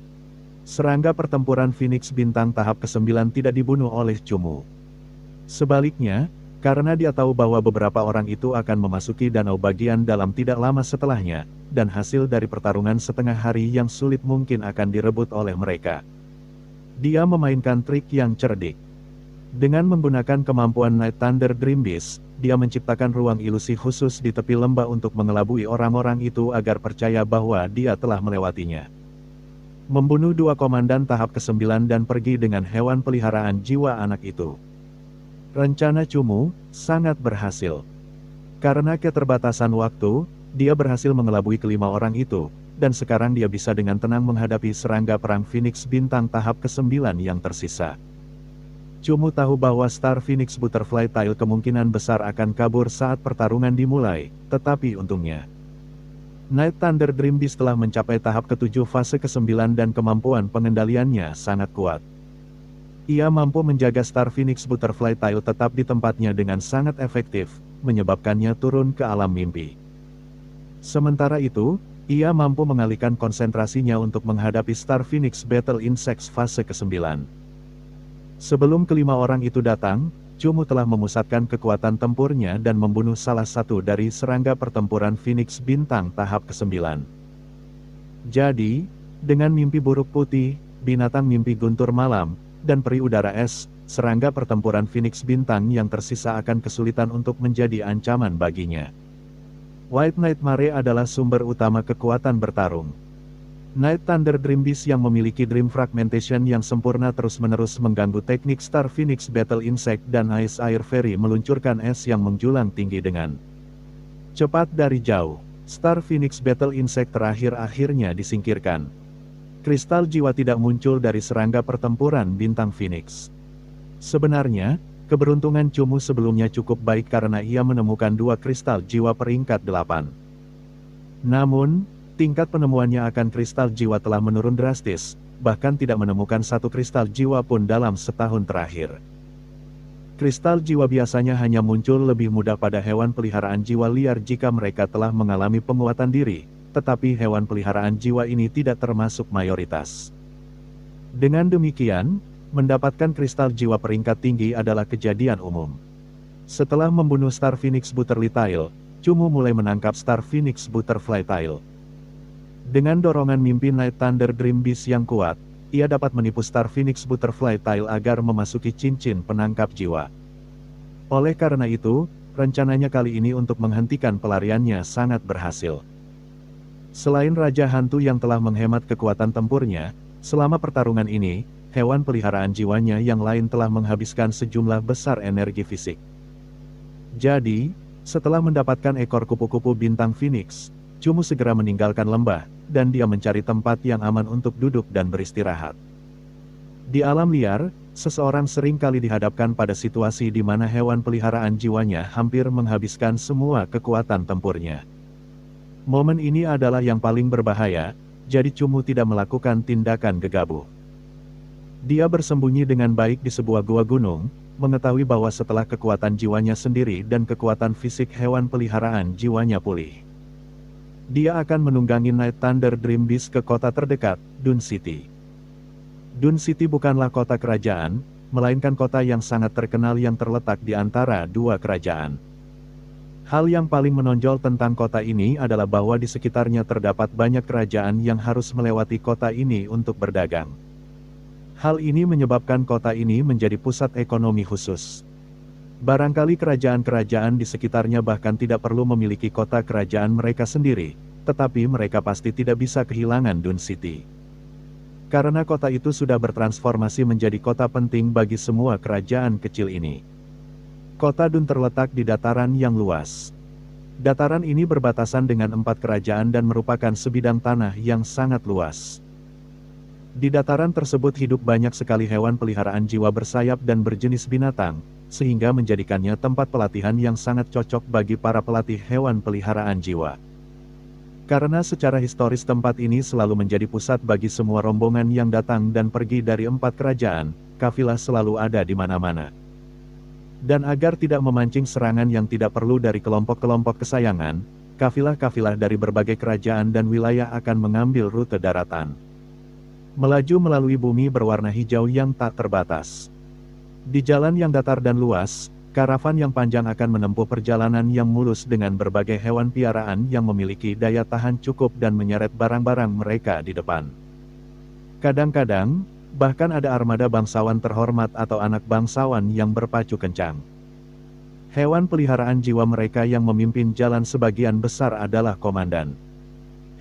Serangga pertempuran Phoenix bintang tahap ke-9 tidak dibunuh oleh Cumu. Sebaliknya, Karena dia tahu bahwa beberapa orang itu akan memasuki danau bagian dalam tidak lama setelahnya, dan hasil dari pertarungan setengah hari yang sulit mungkin akan direbut oleh mereka. Dia memainkan trik yang cerdik. Dengan menggunakan kemampuan Night Thunder Dream Beast, dia menciptakan ruang ilusi khusus di tepi lembah untuk mengelabui orang-orang itu agar percaya bahwa dia telah melewatinya. Membunuh 2 komandan tahap ke-9 dan pergi dengan hewan peliharaan jiwa anak itu. Rencana Cumu sangat berhasil. Karena keterbatasan waktu, dia berhasil mengelabui kelima orang itu, dan sekarang dia bisa dengan tenang menghadapi serangga perang Phoenix bintang tahap ke-9 yang tersisa. Cumu tahu bahwa Star Phoenix Butterfly Tail kemungkinan besar akan kabur saat pertarungan dimulai, tetapi untungnya Night Thunder Dream Beast telah mencapai tahap ke-7 fase ke-9 dan kemampuan pengendaliannya sangat kuat. Ia mampu menjaga Star Phoenix Butterfly Tail tetap di tempatnya dengan sangat efektif, menyebabkannya turun ke alam mimpi. Sementara itu, ia mampu mengalihkan konsentrasinya untuk menghadapi Star Phoenix Battle Insects fase ke-9. Sebelum kelima orang itu datang, Cumu telah memusatkan kekuatan tempurnya dan membunuh salah satu dari serangga pertempuran Phoenix bintang tahap ke-9. Jadi, dengan mimpi buruk putih, binatang mimpi guntur malam, dan peri udara es, serangga pertempuran Phoenix bintang yang tersisa akan kesulitan untuk menjadi ancaman baginya. White Nightmare adalah sumber utama kekuatan bertarung. Night Thunder Dream Beast yang memiliki Dream Fragmentation yang sempurna terus-menerus mengganggu teknik Star Phoenix Battle Insect dan Ice Air Fairy meluncurkan es yang menjulang tinggi dengan cepat dari jauh. Star Phoenix Battle Insect akhirnya disingkirkan. Kristal jiwa tidak muncul dari serangga pertempuran bintang Phoenix. Sebenarnya, keberuntungan Cumu sebelumnya cukup baik karena ia menemukan 2 kristal jiwa peringkat 8. Namun, tingkat penemuannya akan kristal jiwa telah menurun drastis, bahkan tidak menemukan 1 kristal jiwa pun dalam setahun terakhir. Kristal jiwa biasanya hanya muncul lebih mudah pada hewan peliharaan jiwa liar jika mereka telah mengalami penguatan diri, tetapi hewan peliharaan jiwa ini tidak termasuk mayoritas. Dengan demikian, mendapatkan kristal jiwa peringkat tinggi adalah kejadian umum. Setelah membunuh Star Phoenix Butterfly Tail, Cumu mulai menangkap Star Phoenix Butterfly Tail. Dengan dorongan mimpi Night Thunder Dream Beast yang kuat, ia dapat menipu Star Phoenix Butterfly Tail agar memasuki cincin penangkap jiwa. Oleh karena itu, rencananya kali ini untuk menghentikan pelariannya sangat berhasil. Selain Raja Hantu yang telah menghemat kekuatan tempurnya, selama pertarungan ini, hewan peliharaan jiwanya yang lain telah menghabiskan sejumlah besar energi fisik. Jadi, setelah mendapatkan ekor kupu-kupu bintang Phoenix, Cumu segera meninggalkan lembah, dan dia mencari tempat yang aman untuk duduk dan beristirahat. Di alam liar, seseorang sering kali dihadapkan pada situasi di mana hewan peliharaan jiwanya hampir menghabiskan semua kekuatan tempurnya. Momen ini adalah yang paling berbahaya, jadi Cumu tidak melakukan tindakan gegabah. Dia bersembunyi dengan baik di sebuah gua gunung, mengetahui bahwa setelah kekuatan jiwanya sendiri dan kekuatan fisik hewan peliharaan jiwanya pulih, dia akan menunggangi Night Thunder Dream Beast ke kota terdekat, Dune City. Dune City bukanlah kota kerajaan, melainkan kota yang sangat terkenal yang terletak di antara 2 kerajaan. Hal yang paling menonjol tentang kota ini adalah bahwa di sekitarnya terdapat banyak kerajaan yang harus melewati kota ini untuk berdagang. Hal ini menyebabkan kota ini menjadi pusat ekonomi khusus. Barangkali kerajaan-kerajaan di sekitarnya bahkan tidak perlu memiliki kota kerajaan mereka sendiri, tetapi mereka pasti tidak bisa kehilangan Dune City. Karena kota itu sudah bertransformasi menjadi kota penting bagi semua kerajaan kecil ini. Kota Dune terletak di dataran yang luas. Dataran ini berbatasan dengan 4 kerajaan dan merupakan sebidang tanah yang sangat luas. Di dataran tersebut hidup banyak sekali hewan peliharaan jiwa bersayap dan berjenis binatang, sehingga menjadikannya tempat pelatihan yang sangat cocok bagi para pelatih hewan peliharaan jiwa. Karena secara historis tempat ini selalu menjadi pusat bagi semua rombongan yang datang dan pergi dari 4 kerajaan, kafilah selalu ada di mana-mana. Dan agar tidak memancing serangan yang tidak perlu dari kelompok-kelompok kesayangan, kafilah-kafilah dari berbagai kerajaan dan wilayah akan mengambil rute daratan. Melaju melalui bumi berwarna hijau yang tak terbatas. Di jalan yang datar dan luas, Karavan yang panjang akan menempuh perjalanan yang mulus dengan berbagai hewan piaraan yang memiliki daya tahan cukup dan menyeret barang-barang mereka di depan. Kadang-kadang, bahkan ada armada bangsawan terhormat atau anak bangsawan yang berpacu kencang. Hewan peliharaan jiwa mereka yang memimpin jalan sebagian besar adalah komandan.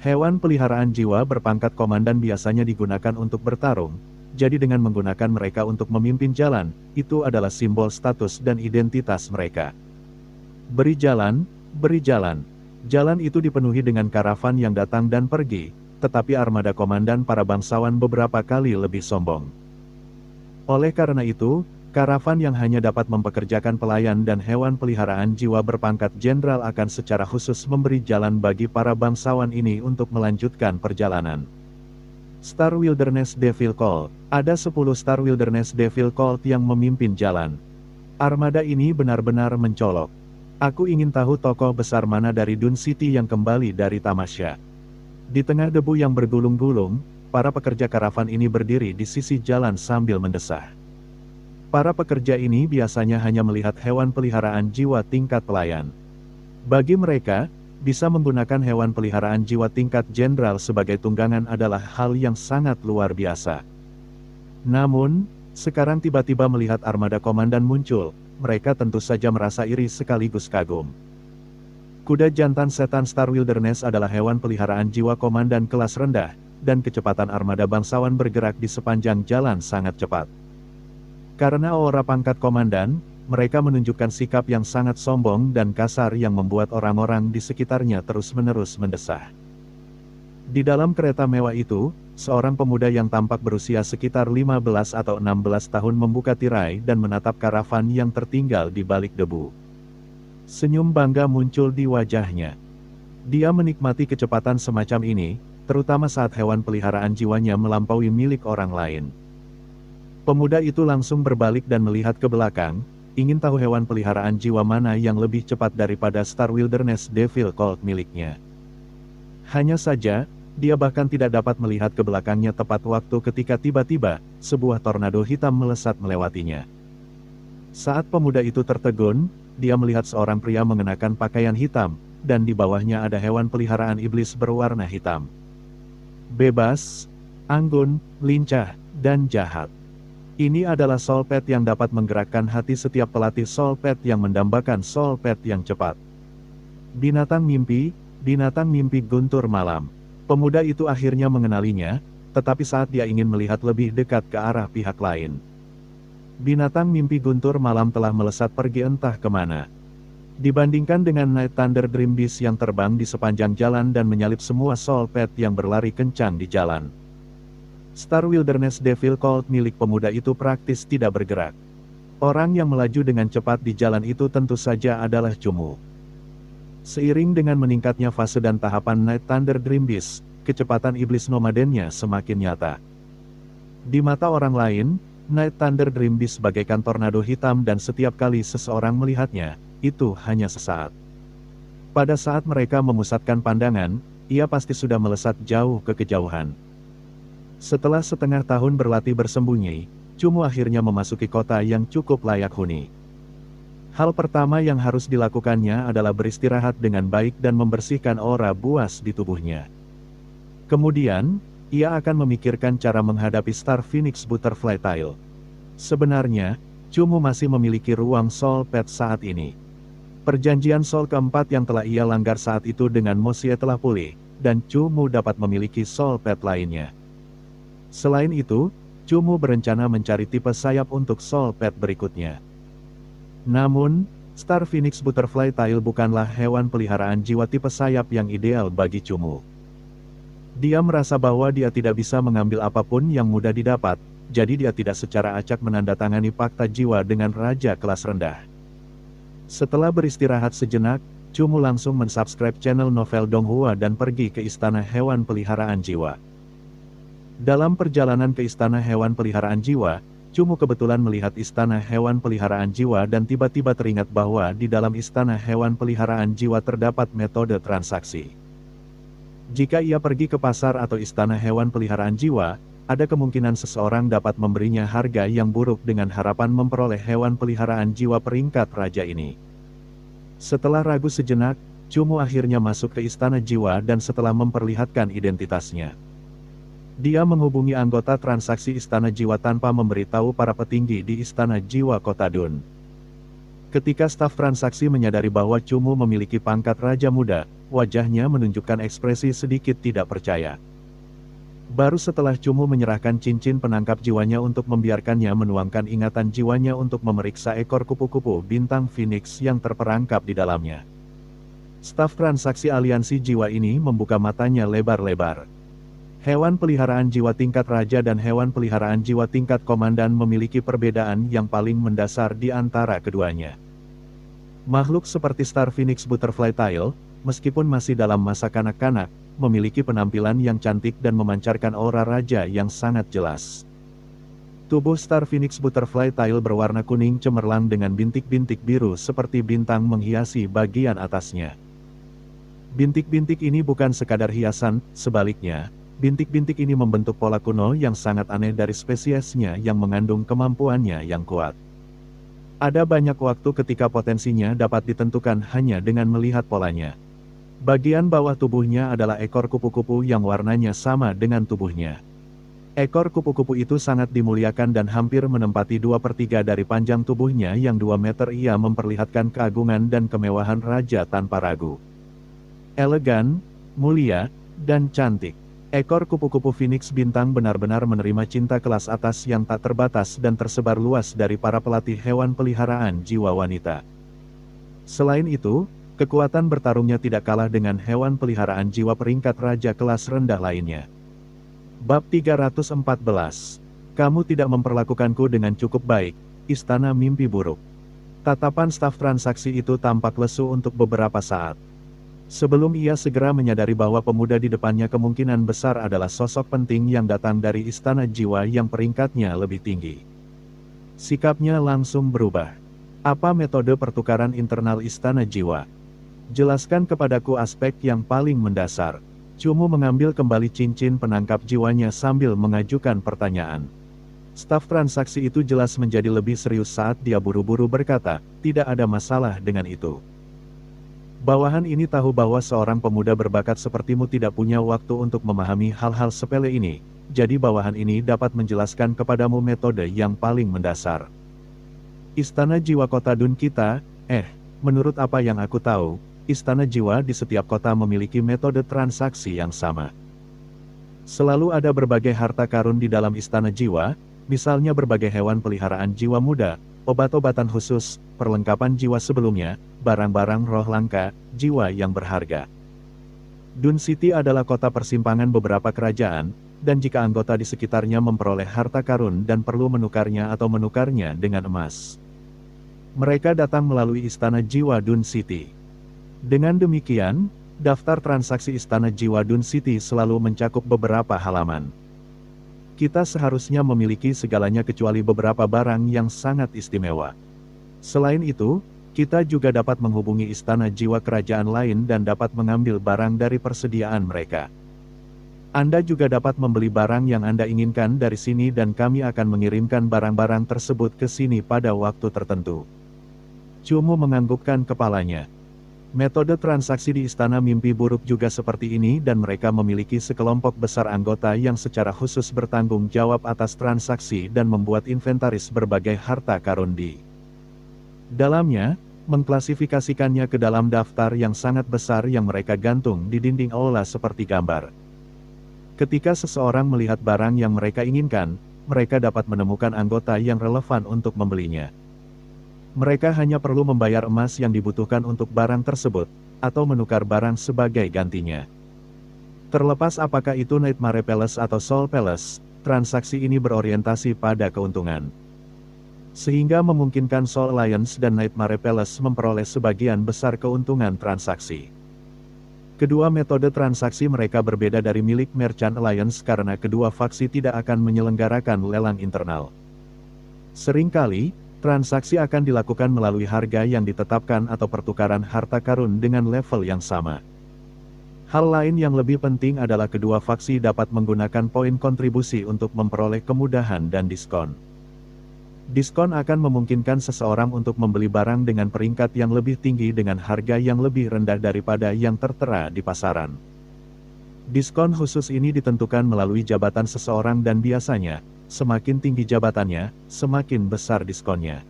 Hewan peliharaan jiwa berpangkat komandan biasanya digunakan untuk bertarung. Jadi dengan menggunakan mereka untuk memimpin jalan, itu adalah simbol status dan identitas mereka. Beri jalan, beri jalan. Jalan itu dipenuhi dengan karavan yang datang dan pergi, tetapi armada komandan para bangsawan beberapa kali lebih sombong. Oleh karena itu, karavan yang hanya dapat mempekerjakan pelayan dan hewan peliharaan jiwa berpangkat jenderal akan secara khusus memberi jalan bagi para bangsawan ini untuk melanjutkan perjalanan. Star Wilderness Devil Colt. Ada 10 Star Wilderness Devil Colt yang memimpin jalan. Armada ini benar-benar mencolok. Aku ingin tahu tokoh besar mana dari Dune City yang kembali dari tamasya. Di tengah debu yang bergulung-gulung, para pekerja karavan ini berdiri di sisi jalan sambil mendesah. Para pekerja ini biasanya hanya melihat hewan peliharaan jiwa tingkat pelayan. Bagi mereka, bisa menggunakan hewan peliharaan jiwa tingkat jenderal sebagai tunggangan adalah hal yang sangat luar biasa. Namun, sekarang tiba-tiba melihat armada komandan muncul, mereka tentu saja merasa iri sekaligus kagum. Kuda jantan setan Star Wilderness adalah hewan peliharaan jiwa komandan kelas rendah, dan kecepatan armada bangsawan bergerak di sepanjang jalan sangat cepat. Karena aura pangkat komandan, mereka menunjukkan sikap yang sangat sombong dan kasar yang membuat orang-orang di sekitarnya terus-menerus mendesah. Di dalam kereta mewah itu, seorang pemuda yang tampak berusia sekitar 15 atau 16 tahun membuka tirai dan menatap karavan yang tertinggal di balik debu. Senyum bangga muncul di wajahnya. Dia menikmati kecepatan semacam ini, terutama saat hewan peliharaan jiwanya melampaui milik orang lain. Pemuda itu langsung berbalik dan melihat ke belakang, ingin tahu hewan peliharaan jiwa mana yang lebih cepat daripada Star Wilderness Devil Colt miliknya. Hanya saja, dia bahkan tidak dapat melihat ke belakangnya tepat waktu ketika tiba-tiba, sebuah tornado hitam melesat melewatinya. Saat pemuda itu tertegun, dia melihat seorang pria mengenakan pakaian hitam, dan di bawahnya ada hewan peliharaan iblis berwarna hitam. Bebas, anggun, lincah, dan jahat. Ini adalah Soul Pet yang dapat menggerakkan hati setiap pelatih Soul Pet yang mendambakan Soul Pet yang cepat. Binatang mimpi guntur malam. Pemuda itu akhirnya mengenalinya, tetapi saat dia ingin melihat lebih dekat ke arah pihak lain. Binatang mimpi guntur malam telah melesat pergi entah kemana. Dibandingkan dengan Night Thunder Dream Beast yang terbang di sepanjang jalan dan menyalip semua Soul Pet yang berlari kencang di jalan. Star Wilderness Devil Colt milik pemuda itu praktis tidak bergerak. Orang yang melaju dengan cepat di jalan itu tentu saja adalah Cumu. Seiring dengan meningkatnya fase dan tahapan Night Thunder Dream Beast, kecepatan iblis nomadennya semakin nyata. Di mata orang lain, Night Thunder Dream Beast bagaikan tornado hitam dan setiap kali seseorang melihatnya, itu hanya sesaat. Pada saat mereka memusatkan pandangan, ia pasti sudah melesat jauh ke kejauhan. Setelah setengah tahun berlatih bersembunyi, Cumu akhirnya memasuki kota yang cukup layak huni. Hal pertama yang harus dilakukannya adalah beristirahat dengan baik dan membersihkan aura buas di tubuhnya. Kemudian, ia akan memikirkan cara menghadapi Star Phoenix Butterfly Tail. Sebenarnya, Cumu masih memiliki ruang Soul Pet saat ini. Perjanjian Soul keempat yang telah ia langgar saat itu dengan Mosie telah pulih, dan Cumu dapat memiliki Soul Pet lainnya. Selain itu, Cumu berencana mencari tipe sayap untuk Soul Pet berikutnya. Namun, Star Phoenix Butterfly Tail bukanlah hewan peliharaan jiwa tipe sayap yang ideal bagi Cumu. Dia merasa bahwa dia tidak bisa mengambil apapun yang mudah didapat, jadi dia tidak secara acak menandatangani fakta jiwa dengan raja kelas rendah. Setelah beristirahat sejenak, Cumu langsung mensubscribe channel Novel Donghua dan pergi ke Istana Hewan Peliharaan Jiwa. Dalam perjalanan ke Istana Hewan Peliharaan Jiwa, Cumu kebetulan melihat Istana Hewan Peliharaan Jiwa dan tiba-tiba teringat bahwa di dalam Istana Hewan Peliharaan Jiwa terdapat metode transaksi. Jika ia pergi ke pasar atau Istana Hewan Peliharaan Jiwa, ada kemungkinan seseorang dapat memberinya harga yang buruk dengan harapan memperoleh hewan peliharaan jiwa peringkat raja ini. Setelah ragu sejenak, Cumu akhirnya masuk ke istana jiwa dan setelah memperlihatkan identitasnya, dia menghubungi anggota transaksi istana jiwa tanpa memberitahu para petinggi di istana jiwa kota Dun. Ketika staf transaksi menyadari bahwa Cumu memiliki pangkat raja muda, wajahnya menunjukkan ekspresi sedikit tidak percaya. Baru setelah Cumu menyerahkan cincin penangkap jiwanya untuk membiarkannya menuangkan ingatan jiwanya untuk memeriksa ekor kupu-kupu bintang Phoenix yang terperangkap di dalamnya, staf transaksi aliansi jiwa ini membuka matanya lebar-lebar. Hewan peliharaan jiwa tingkat raja dan hewan peliharaan jiwa tingkat komandan memiliki perbedaan yang paling mendasar di antara keduanya. Makhluk seperti Star Phoenix Butterfly Tail, meskipun masih dalam masa kanak-kanak, memiliki penampilan yang cantik dan memancarkan aura raja yang sangat jelas. Tubuh Star Phoenix Butterfly Tail berwarna kuning cemerlang dengan bintik-bintik biru seperti bintang menghiasi bagian atasnya. Bintik-bintik ini bukan sekadar hiasan, sebaliknya, bintik-bintik ini membentuk pola kuno yang sangat aneh dari spesiesnya yang mengandung kemampuannya yang kuat. Ada banyak waktu ketika potensinya dapat ditentukan hanya dengan melihat polanya. Bagian bawah tubuhnya adalah ekor kupu-kupu yang warnanya sama dengan tubuhnya. Ekor kupu-kupu itu sangat dimuliakan dan hampir menempati 2/3 dari panjang tubuhnya yang 2 meter. Ia memperlihatkan keagungan dan kemewahan raja tanpa ragu. Elegan, mulia, dan cantik. Ekor kupu-kupu Phoenix bintang benar-benar menerima cinta kelas atas yang tak terbatas dan tersebar luas dari para pelatih hewan peliharaan jiwa wanita. Selain itu, kekuatan bertarungnya tidak kalah dengan hewan peliharaan jiwa peringkat raja kelas rendah lainnya. Bab 314. Kamu tidak memperlakukanku dengan cukup baik, istana mimpi buruk. Tatapan staf transaksi itu tampak lesu untuk beberapa saat. Sebelum ia segera menyadari bahwa pemuda di depannya kemungkinan besar adalah sosok penting yang datang dari istana jiwa yang peringkatnya lebih tinggi. Sikapnya langsung berubah. Apa metode pertukaran internal istana jiwa? Jelaskan kepadaku aspek yang paling mendasar. Cumu mengambil kembali cincin penangkap jiwanya sambil mengajukan pertanyaan. Staf transaksi itu jelas menjadi lebih serius saat dia buru-buru berkata, tidak ada masalah dengan itu. Bawahan ini tahu bahwa seorang pemuda berbakat sepertimu tidak punya waktu untuk memahami hal-hal sepele ini, jadi bawahan ini dapat menjelaskan kepadamu metode yang paling mendasar. Istana jiwa kota Dun kita, menurut apa yang aku tahu, istana jiwa di setiap kota memiliki metode transaksi yang sama. Selalu ada berbagai harta karun di dalam istana jiwa, misalnya berbagai hewan peliharaan jiwa muda, obat-obatan khusus, perlengkapan jiwa sebelumnya, barang-barang roh langka, jiwa yang berharga. Dun City adalah kota persimpangan beberapa kerajaan, dan jika anggota di sekitarnya memperoleh harta karun dan perlu menukarnya atau menukarnya dengan emas, mereka datang melalui istana jiwa Dun City. Dengan demikian, daftar transaksi istana jiwa Dun City selalu mencakup beberapa halaman. Kita seharusnya memiliki segalanya kecuali beberapa barang yang sangat istimewa. Selain itu, kita juga dapat menghubungi istana jiwa kerajaan lain dan dapat mengambil barang dari persediaan mereka. Anda juga dapat membeli barang yang Anda inginkan dari sini dan kami akan mengirimkan barang-barang tersebut ke sini pada waktu tertentu. Cumu menganggukkan kepalanya. Metode transaksi di istana mimpi buruk juga seperti ini dan mereka memiliki sekelompok besar anggota yang secara khusus bertanggung jawab atas transaksi dan membuat inventaris berbagai harta karun di dalamnya, mengklasifikasikannya ke dalam daftar yang sangat besar yang mereka gantung di dinding aula seperti gambar. Ketika seseorang melihat barang yang mereka inginkan, mereka dapat menemukan anggota yang relevan untuk membelinya. Mereka hanya perlu membayar emas yang dibutuhkan untuk barang tersebut, atau menukar barang sebagai gantinya. Terlepas apakah itu Nightmare Palace atau Soul Palace, transaksi ini berorientasi pada keuntungan. Sehingga memungkinkan Soul Alliance dan Nightmare Palace memperoleh sebagian besar keuntungan transaksi. Kedua metode transaksi mereka berbeda dari milik Merchant Alliance karena kedua faksi tidak akan menyelenggarakan lelang internal. Seringkali, transaksi akan dilakukan melalui harga yang ditetapkan atau pertukaran harta karun dengan level yang sama. Hal lain yang lebih penting adalah kedua faksi dapat menggunakan poin kontribusi untuk memperoleh kemudahan dan diskon. Diskon akan memungkinkan seseorang untuk membeli barang dengan peringkat yang lebih tinggi dengan harga yang lebih rendah daripada yang tertera di pasaran. Diskon khusus ini ditentukan melalui jabatan seseorang dan biasanya, semakin tinggi jabatannya, semakin besar diskonnya.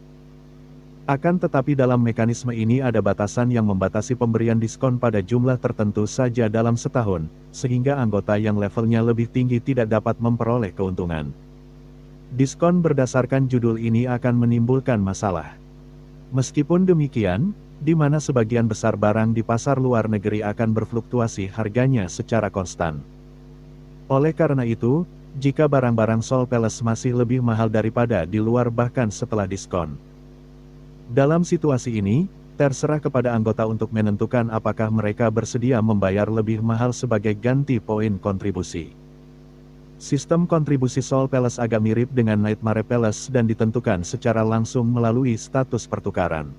Akan tetapi dalam mekanisme ini ada batasan yang membatasi pemberian diskon pada jumlah tertentu saja dalam setahun, sehingga anggota yang levelnya lebih tinggi tidak dapat memperoleh keuntungan. Diskon berdasarkan judul ini akan menimbulkan masalah. Meskipun demikian, di mana sebagian besar barang di pasar luar negeri akan berfluktuasi harganya secara konstan. Oleh karena itu, jika barang-barang Sol Palace masih lebih mahal daripada di luar bahkan setelah diskon. Dalam situasi ini, terserah kepada anggota untuk menentukan apakah mereka bersedia membayar lebih mahal sebagai ganti poin kontribusi. Sistem kontribusi Sol Palace agak mirip dengan Nightmare Palace dan ditentukan secara langsung melalui status pertukaran.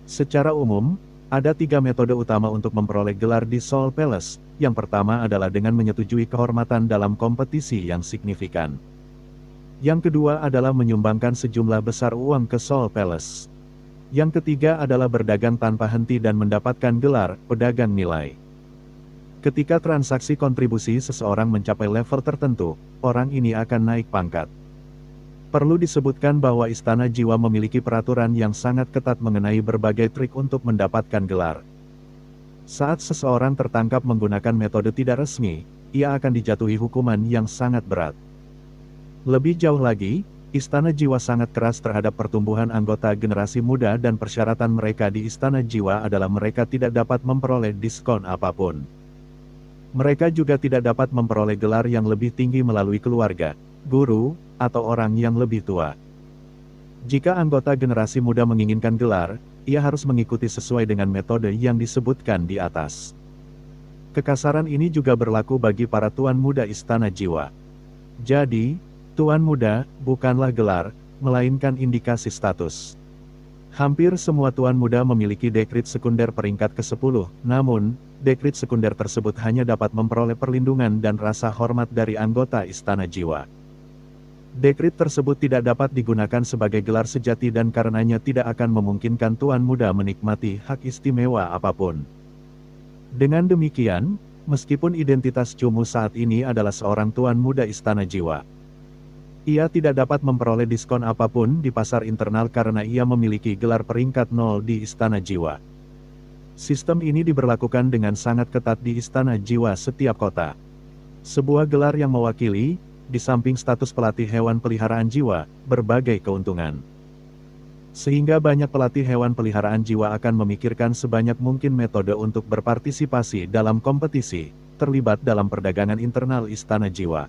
Secara umum, ada 3 metode utama untuk memperoleh gelar di Sol Palace. Yang pertama adalah dengan menyetujui kehormatan dalam kompetisi yang signifikan. Yang kedua adalah menyumbangkan sejumlah besar uang ke Sol Palace. Yang ketiga adalah berdagang tanpa henti dan mendapatkan gelar pedagang nilai. Ketika transaksi kontribusi seseorang mencapai level tertentu, orang ini akan naik pangkat. Perlu disebutkan bahwa Istana Jiwa memiliki peraturan yang sangat ketat mengenai berbagai trik untuk mendapatkan gelar. Saat seseorang tertangkap menggunakan metode tidak resmi, ia akan dijatuhi hukuman yang sangat berat. Lebih jauh lagi, Istana Jiwa sangat keras terhadap pertumbuhan anggota generasi muda dan persyaratan mereka di Istana Jiwa adalah mereka tidak dapat memperoleh diskon apapun. Mereka juga tidak dapat memperoleh gelar yang lebih tinggi melalui keluarga, guru, atau orang yang lebih tua. Jika anggota generasi muda menginginkan gelar, ia harus mengikuti sesuai dengan metode yang disebutkan di atas. Kekasaran ini juga berlaku bagi para tuan muda Istana Jiwa. Jadi, Tuan Muda bukanlah gelar, melainkan indikasi status. Hampir semua Tuan Muda memiliki dekrit sekunder peringkat ke-10, namun, dekrit sekunder tersebut hanya dapat memperoleh perlindungan dan rasa hormat dari anggota Istana Jiwa. Dekrit tersebut tidak dapat digunakan sebagai gelar sejati dan karenanya tidak akan memungkinkan Tuan Muda menikmati hak istimewa apapun. Dengan demikian, meskipun identitas Cumu saat ini adalah seorang Tuan Muda Istana Jiwa, ia tidak dapat memperoleh diskon apapun di pasar internal karena ia memiliki gelar peringkat 0 di Istana Jiwa. Sistem ini diberlakukan dengan sangat ketat di Istana Jiwa setiap kota. Sebuah gelar yang mewakili, di samping status pelatih hewan peliharaan jiwa, berbagai keuntungan. Sehingga banyak pelatih hewan peliharaan jiwa akan memikirkan sebanyak mungkin metode untuk berpartisipasi dalam kompetisi, terlibat dalam perdagangan internal Istana Jiwa,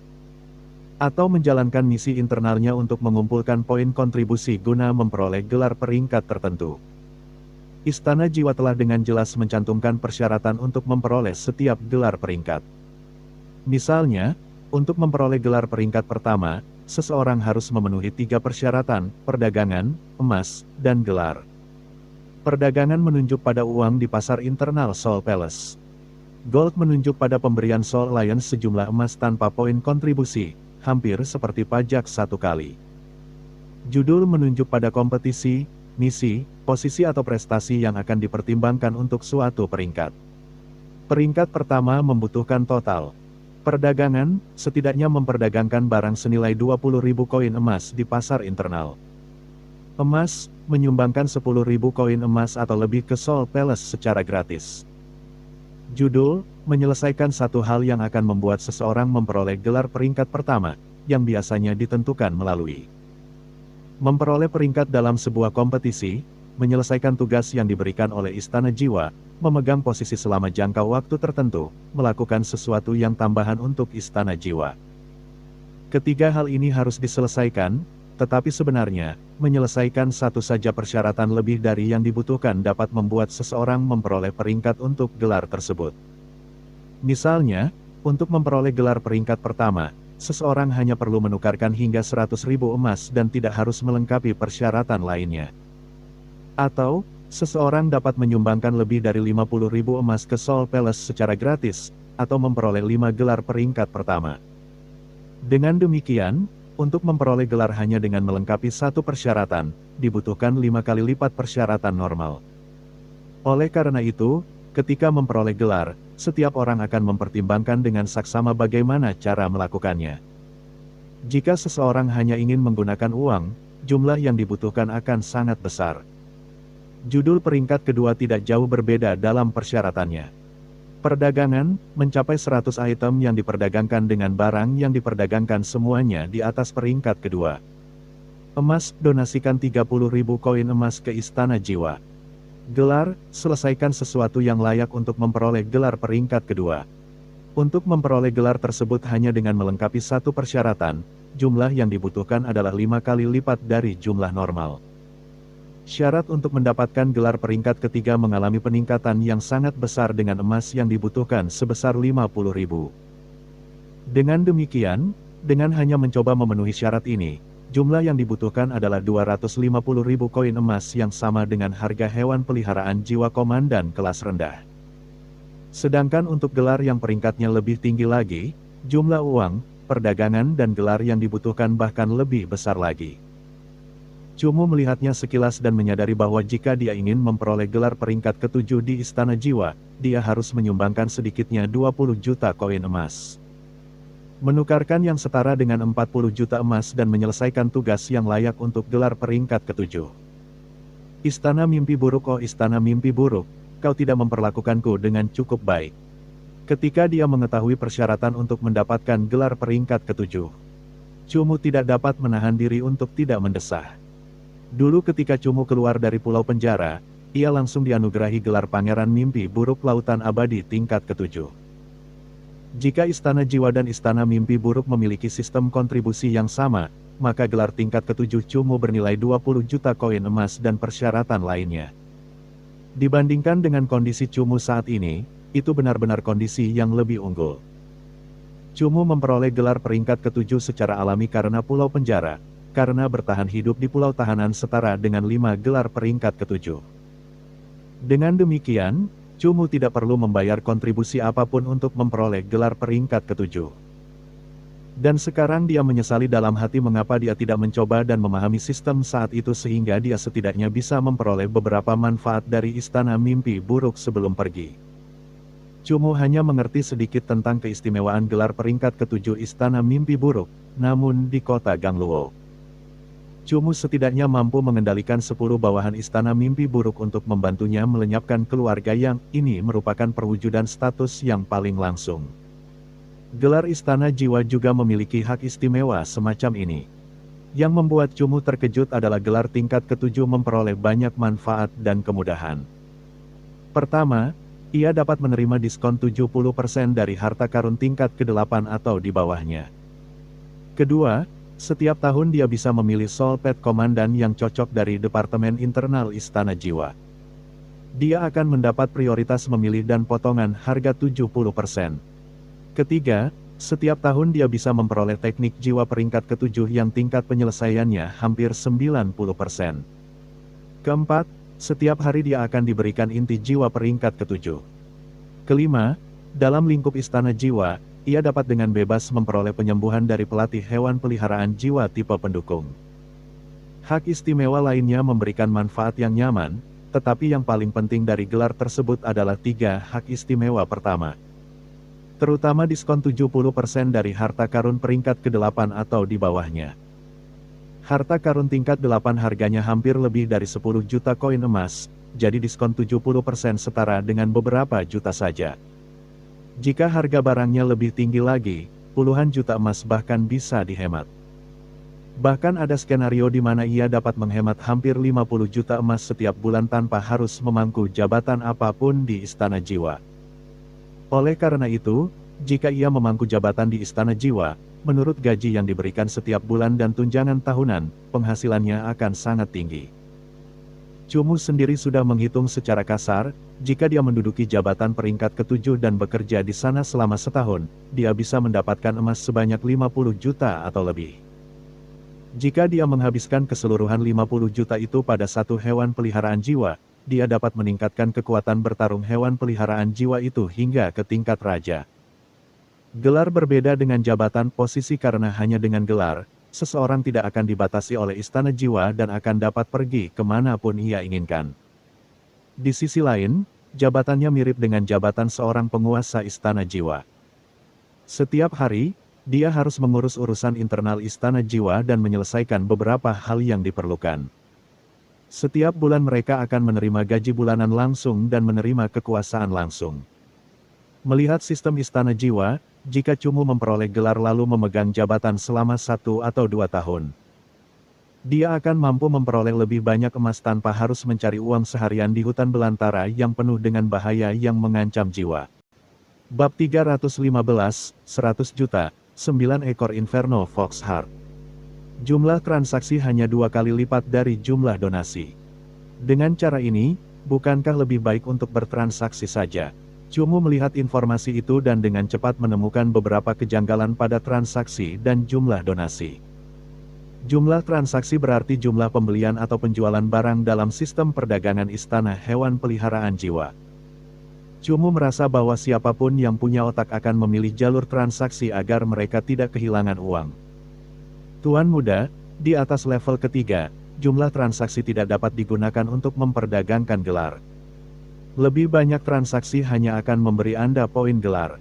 atau menjalankan misi internalnya untuk mengumpulkan poin kontribusi guna memperoleh gelar peringkat tertentu. Istana Jiwa telah dengan jelas mencantumkan persyaratan untuk memperoleh setiap gelar peringkat. Misalnya, untuk memperoleh gelar peringkat pertama, seseorang harus memenuhi 3 persyaratan: perdagangan, emas, dan gelar. Perdagangan menunjuk pada uang di pasar internal Sol Palace. Gold menunjuk pada pemberian Sol Lions sejumlah emas tanpa poin kontribusi, hampir seperti pajak 1 kali. Judul menunjuk pada kompetisi, misi, posisi atau prestasi yang akan dipertimbangkan untuk suatu peringkat. Peringkat pertama membutuhkan total. Perdagangan, setidaknya memperdagangkan barang senilai 20.000 koin emas di pasar internal. Emas, menyumbangkan 10.000 koin emas atau lebih ke Sol Palace secara gratis. Judul, menyelesaikan satu hal yang akan membuat seseorang memperoleh gelar peringkat pertama, yang biasanya ditentukan melalui memperoleh peringkat dalam sebuah kompetisi, menyelesaikan tugas yang diberikan oleh Istana Jiwa, memegang posisi selama jangka waktu tertentu, melakukan sesuatu yang tambahan untuk Istana Jiwa. Ketiga hal ini harus diselesaikan, tetapi sebenarnya, menyelesaikan satu saja persyaratan lebih dari yang dibutuhkan dapat membuat seseorang memperoleh peringkat untuk gelar tersebut. Misalnya, untuk memperoleh gelar peringkat pertama, seseorang hanya perlu menukarkan hingga 100.000 emas dan tidak harus melengkapi persyaratan lainnya. Atau, Seseorang dapat menyumbangkan lebih dari 50.000 emas ke Soul Palace secara gratis, atau memperoleh 5 gelar peringkat pertama. Dengan demikian, untuk memperoleh gelar hanya dengan melengkapi satu persyaratan, dibutuhkan 5 kali lipat persyaratan normal. Oleh karena itu, ketika memperoleh gelar, setiap orang akan mempertimbangkan dengan saksama bagaimana cara melakukannya. Jika seseorang hanya ingin menggunakan uang, jumlah yang dibutuhkan akan sangat besar. Judul peringkat kedua tidak jauh berbeda dalam persyaratannya. Perdagangan, mencapai 100 item yang diperdagangkan dengan barang yang diperdagangkan semuanya di atas peringkat kedua. Emas, donasikan 30.000 koin emas ke Istana Jiwa. Gelar, selesaikan sesuatu yang layak untuk memperoleh gelar peringkat kedua. Untuk memperoleh gelar tersebut hanya dengan melengkapi satu persyaratan, jumlah yang dibutuhkan adalah 5 kali lipat dari jumlah normal. Syarat untuk mendapatkan gelar peringkat ketiga mengalami peningkatan yang sangat besar dengan emas yang dibutuhkan sebesar 50.000. Dengan demikian, dengan hanya mencoba memenuhi syarat ini, jumlah yang dibutuhkan adalah 250.000 koin emas yang sama dengan harga hewan peliharaan jiwa komandan kelas rendah. Sedangkan untuk gelar yang peringkatnya lebih tinggi lagi, jumlah uang, perdagangan dan gelar yang dibutuhkan bahkan lebih besar lagi. Cumu melihatnya sekilas dan menyadari bahwa jika dia ingin memperoleh gelar peringkat ketujuh di Istana Jiwa, dia harus menyumbangkan sedikitnya 20 juta koin emas. Menukarkan yang setara dengan 40 juta emas dan menyelesaikan tugas yang layak untuk gelar peringkat ketujuh. Istana mimpi buruk, oh istana mimpi buruk, kau tidak memperlakukanku dengan cukup baik. Ketika dia mengetahui persyaratan untuk mendapatkan gelar peringkat ketujuh, Cumu tidak dapat menahan diri untuk tidak mendesah. Dulu ketika Cumu keluar dari pulau penjara, ia langsung dianugerahi gelar Pangeran Mimpi Buruk Lautan Abadi tingkat ketujuh. Jika Istana Jiwa dan Istana Mimpi Buruk memiliki sistem kontribusi yang sama, maka gelar tingkat ketujuh Cumu bernilai 20 juta koin emas dan persyaratan lainnya. Dibandingkan dengan kondisi Cumu saat ini, itu benar-benar kondisi yang lebih unggul. Cumu memperoleh gelar peringkat ketujuh secara alami karena pulau penjara, karena bertahan hidup di pulau tahanan setara dengan 5 gelar peringkat ketujuh. Dengan demikian, Cumu tidak perlu membayar kontribusi apapun untuk memperoleh gelar peringkat ketujuh. Dan sekarang dia menyesali dalam hati mengapa dia tidak mencoba dan memahami sistem saat itu sehingga dia setidaknya bisa memperoleh beberapa manfaat dari Istana Mimpi Buruk sebelum pergi. Cumu hanya mengerti sedikit tentang keistimewaan gelar peringkat ketujuh Istana Mimpi Buruk, namun di kota Gangluo, Cumu setidaknya mampu mengendalikan 10 bawahan Istana Mimpi Buruk untuk membantunya melenyapkan keluarga yang ini merupakan perwujudan status yang paling langsung. Gelar Istana Jiwa juga memiliki hak istimewa semacam ini. Yang membuat Cumu terkejut adalah gelar tingkat ketujuh memperoleh banyak manfaat dan kemudahan. Pertama, ia dapat menerima diskon 70% dari harta karun tingkat ke-8 atau di bawahnya. Kedua, setiap tahun dia bisa memilih Soul Pet Komandan yang cocok dari Departemen Internal Istana Jiwa. Dia akan mendapat prioritas memilih dan potongan harga 70%. Ketiga, setiap tahun dia bisa memperoleh teknik jiwa peringkat ketujuh yang tingkat penyelesaiannya hampir 90%. Keempat, setiap hari dia akan diberikan inti jiwa peringkat ketujuh. Kelima, dalam lingkup Istana Jiwa, ia dapat dengan bebas memperoleh penyembuhan dari pelatih hewan peliharaan jiwa tipe pendukung. Hak istimewa lainnya memberikan manfaat yang nyaman, tetapi yang paling penting dari gelar tersebut adalah 3 hak istimewa pertama. Terutama diskon 70% dari harta karun peringkat ke-8 atau di bawahnya. Harta karun tingkat 8 harganya hampir lebih dari 10 juta koin emas, jadi diskon 70% setara dengan beberapa juta saja. Jika harga barangnya lebih tinggi lagi, puluhan juta emas bahkan bisa dihemat. Bahkan ada skenario di mana ia dapat menghemat hampir 50 juta emas setiap bulan tanpa harus memangku jabatan apapun di Istana Jiwa. Oleh karena itu, jika ia memangku jabatan di Istana Jiwa, menurut gaji yang diberikan setiap bulan dan tunjangan tahunan, penghasilannya akan sangat tinggi. Cumu sendiri sudah menghitung secara kasar, jika dia menduduki jabatan peringkat ketujuh dan bekerja di sana selama setahun, dia bisa mendapatkan emas sebanyak 50 juta atau lebih. Jika dia menghabiskan keseluruhan 50 juta itu pada satu hewan peliharaan jiwa, dia dapat meningkatkan kekuatan bertarung hewan peliharaan jiwa itu hingga ke tingkat raja. Gelar berbeda dengan jabatan posisi karena hanya dengan gelar, seseorang tidak akan dibatasi oleh istana jiwa dan akan dapat pergi kemanapun ia inginkan. Di sisi lain, jabatannya mirip dengan jabatan seorang penguasa istana jiwa. Setiap hari, dia harus mengurus urusan internal istana jiwa dan menyelesaikan beberapa hal yang diperlukan. Setiap bulan mereka akan menerima gaji bulanan langsung dan menerima kekuasaan langsung. Melihat sistem istana jiwa, jika Cumu memperoleh gelar lalu memegang jabatan selama 1 atau 2 tahun, dia akan mampu memperoleh lebih banyak emas tanpa harus mencari uang seharian di hutan belantara yang penuh dengan bahaya yang mengancam jiwa. Bab 315, 100 juta, 9 ekor Inferno Foxheart. Jumlah transaksi hanya 2 kali lipat dari jumlah donasi. Dengan cara ini, bukankah lebih baik untuk bertransaksi saja? Cumu melihat informasi itu dan dengan cepat menemukan beberapa kejanggalan pada transaksi dan jumlah donasi. Jumlah transaksi berarti jumlah pembelian atau penjualan barang dalam sistem perdagangan istana hewan peliharaan jiwa. Cumu merasa bahwa siapapun yang punya otak akan memilih jalur transaksi agar mereka tidak kehilangan uang. Tuan muda, di atas level ketiga, jumlah transaksi tidak dapat digunakan untuk memperdagangkan gelar. Lebih banyak transaksi hanya akan memberi Anda poin gelar.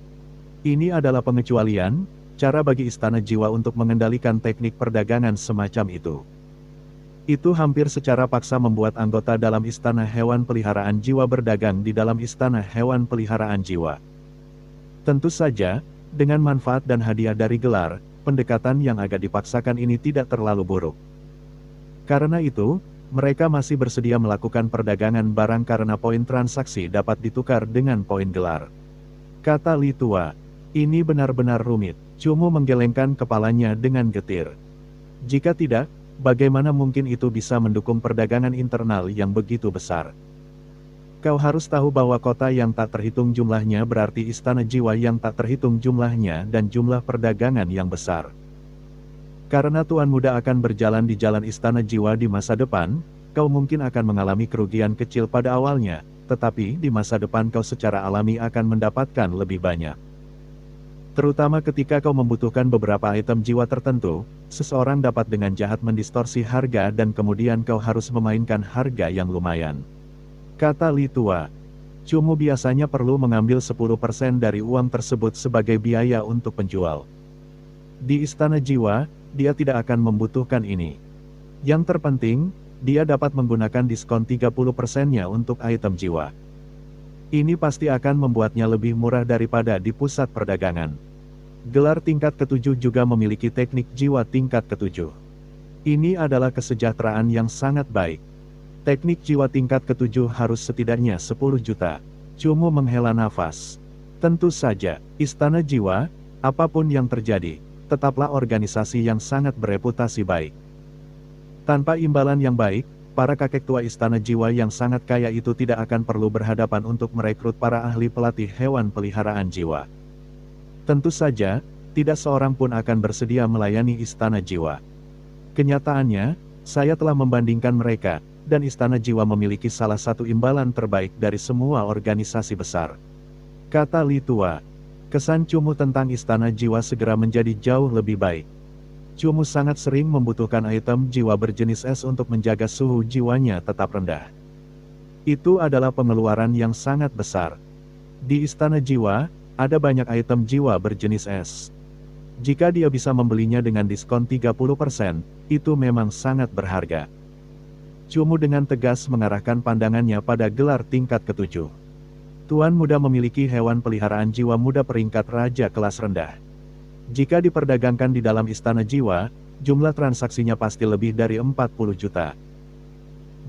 Ini adalah pengecualian, cara bagi istana jiwa untuk mengendalikan teknik perdagangan semacam itu. Itu hampir secara paksa membuat anggota dalam istana hewan peliharaan jiwa berdagang di dalam istana hewan peliharaan jiwa. Tentu saja, dengan manfaat dan hadiah dari gelar, pendekatan yang agak dipaksakan ini tidak terlalu buruk. Karena itu, mereka masih bersedia melakukan perdagangan barang karena poin transaksi dapat ditukar dengan poin gelar. Kata Li Tua, ini benar-benar rumit. Cumu menggelengkan kepalanya dengan getir. Jika tidak, bagaimana mungkin itu bisa mendukung perdagangan internal yang begitu besar? Kau harus tahu bahwa kota yang tak terhitung jumlahnya berarti istana jiwa yang tak terhitung jumlahnya dan jumlah perdagangan yang besar. Karena Tuan Muda akan berjalan di jalan istana jiwa di masa depan, kau mungkin akan mengalami kerugian kecil pada awalnya, tetapi di masa depan kau secara alami akan mendapatkan lebih banyak. Terutama ketika kau membutuhkan beberapa item jiwa tertentu, seseorang dapat dengan jahat mendistorsi harga dan kemudian kau harus memainkan harga yang lumayan. Kata Li Tua, Cumu biasanya perlu mengambil 10% dari uang tersebut sebagai biaya untuk penjual. Di istana jiwa, dia tidak akan membutuhkan ini. Yang terpenting, dia dapat menggunakan diskon 30%-nya untuk item jiwa. Ini pasti akan membuatnya lebih murah daripada di pusat perdagangan. Gelar tingkat ke-7 juga memiliki teknik jiwa tingkat ke-7. Ini adalah kesejahteraan yang sangat baik. Teknik jiwa tingkat ke-7 harus setidaknya 10 juta. Cumu menghela nafas. Tentu saja, istana jiwa, apapun yang terjadi, tetaplah organisasi yang sangat bereputasi baik. Tanpa imbalan yang baik, para kakek tua istana jiwa yang sangat kaya itu tidak akan perlu berhadapan untuk merekrut para ahli pelatih hewan peliharaan jiwa. Tentu saja, tidak seorang pun akan bersedia melayani istana jiwa. Kenyataannya, saya telah membandingkan mereka, dan istana jiwa memiliki salah satu imbalan terbaik dari semua organisasi besar. Kata Li Tua, kesan Cumu tentang istana jiwa segera menjadi jauh lebih baik. Cumu sangat sering membutuhkan item jiwa berjenis es untuk menjaga suhu jiwanya tetap rendah. Itu adalah pengeluaran yang sangat besar. Di istana jiwa, ada banyak item jiwa berjenis es. Jika dia bisa membelinya dengan diskon 30%, itu memang sangat berharga. Cumu dengan tegas mengarahkan pandangannya pada gelar tingkat ke-7. Tuan Muda memiliki hewan peliharaan jiwa muda peringkat raja kelas rendah. Jika diperdagangkan di dalam istana jiwa, jumlah transaksinya pasti lebih dari 40 juta.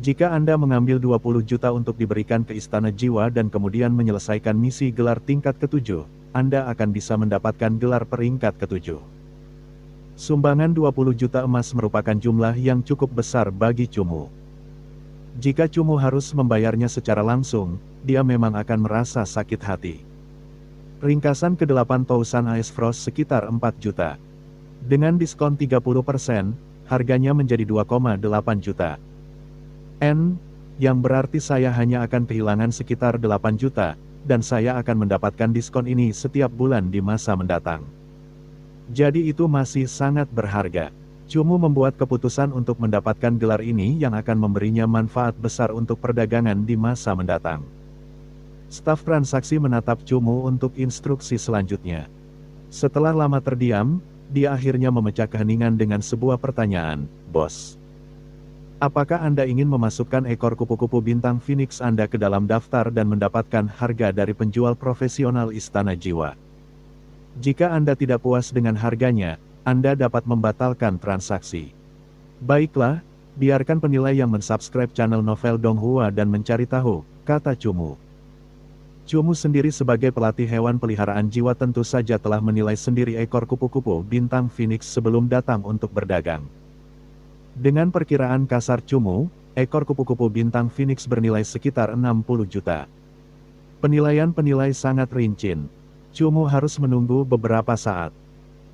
Jika Anda mengambil 20 juta untuk diberikan ke istana jiwa dan kemudian menyelesaikan misi gelar tingkat ke-7, Anda akan bisa mendapatkan gelar peringkat ke-7. Sumbangan 20 juta emas merupakan jumlah yang cukup besar bagi Cumu. Jika Cumu harus membayarnya secara langsung, dia memang akan merasa sakit hati. Ringkasan ke-8 Tousan Ice Frost sekitar 4 juta. Dengan diskon 30%, harganya menjadi 2,8 juta. yang berarti saya hanya akan kehilangan sekitar 8 juta, dan saya akan mendapatkan diskon ini setiap bulan di masa mendatang. Jadi itu masih sangat berharga. Cumu membuat keputusan untuk mendapatkan gelar ini yang akan memberinya manfaat besar untuk perdagangan di masa mendatang. Staf transaksi menatap Cumu untuk instruksi selanjutnya. Setelah lama terdiam, dia akhirnya memecah keheningan dengan sebuah pertanyaan, "Bos, apakah Anda ingin memasukkan ekor kupu-kupu bintang Phoenix Anda ke dalam daftar dan mendapatkan harga dari penjual profesional Istana Jiwa? Jika Anda tidak puas dengan harganya, Anda dapat membatalkan transaksi." "Baiklah, biarkan penilai yang mensubscribe channel Novel Donghua dan mencari tahu," kata Cumu. Cumu sendiri sebagai pelatih hewan peliharaan jiwa tentu saja telah menilai sendiri ekor kupu-kupu bintang Phoenix sebelum datang untuk berdagang. Dengan perkiraan kasar Cumu, ekor kupu-kupu bintang Phoenix bernilai sekitar 60 juta. Penilaian-penilai sangat rinci. Cumu harus menunggu beberapa saat.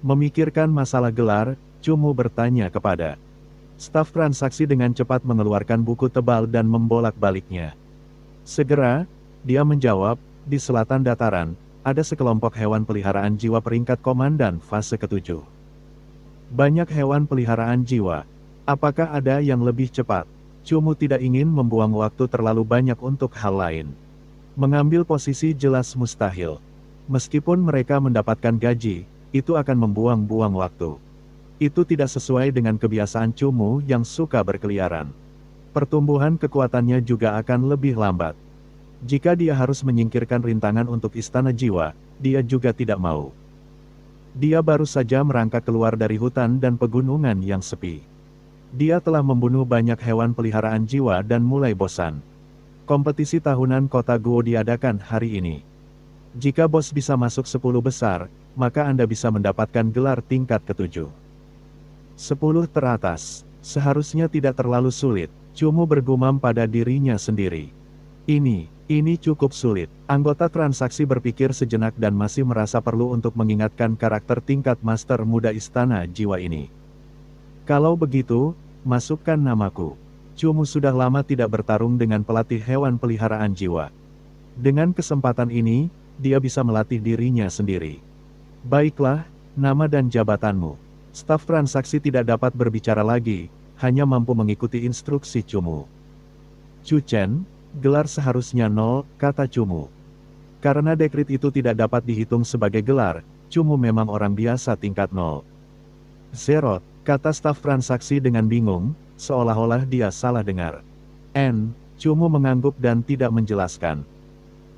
Memikirkan masalah gelar, Cumu bertanya kepada staf transaksi dengan cepat mengeluarkan buku tebal dan membolak-baliknya. Segera, dia menjawab, "Di selatan dataran, ada sekelompok hewan peliharaan jiwa peringkat komandan fase ke-7. Banyak hewan peliharaan jiwa. Apakah ada yang lebih cepat?" Cumu tidak ingin membuang waktu terlalu banyak untuk hal lain. Mengambil posisi jelas mustahil. Meskipun mereka mendapatkan gaji, itu akan membuang-buang waktu. Itu tidak sesuai dengan kebiasaan Cumu yang suka berkeliaran. Pertumbuhan kekuatannya juga akan lebih lambat. Jika dia harus menyingkirkan rintangan untuk Istana Jiwa, dia juga tidak mau. Dia baru saja merangkak keluar dari hutan dan pegunungan yang sepi. Dia telah membunuh banyak hewan peliharaan jiwa dan mulai bosan. Kompetisi tahunan kota Guo diadakan hari ini. Jika bos bisa masuk 10 besar, maka Anda bisa mendapatkan gelar tingkat ke-7. 10 teratas, seharusnya tidak terlalu sulit, Cumu bergumam pada dirinya sendiri. Ini cukup sulit. Anggota transaksi berpikir sejenak dan masih merasa perlu untuk mengingatkan karakter tingkat master muda Istana Jiwa ini. "Kalau begitu, masukkan namaku." Cumu sudah lama tidak bertarung dengan pelatih hewan peliharaan jiwa. Dengan kesempatan ini, dia bisa melatih dirinya sendiri. "Baiklah, nama dan jabatanmu." Staf transaksi tidak dapat berbicara lagi, hanya mampu mengikuti instruksi Cumu. "Chu Chen, gelar seharusnya 0, kata Cumu. Karena dekrit itu tidak dapat dihitung sebagai gelar, Cumu memang orang biasa tingkat 0. "Zerot," kata staf transaksi dengan bingung, seolah-olah dia salah dengar. Cumu mengangguk dan tidak menjelaskan.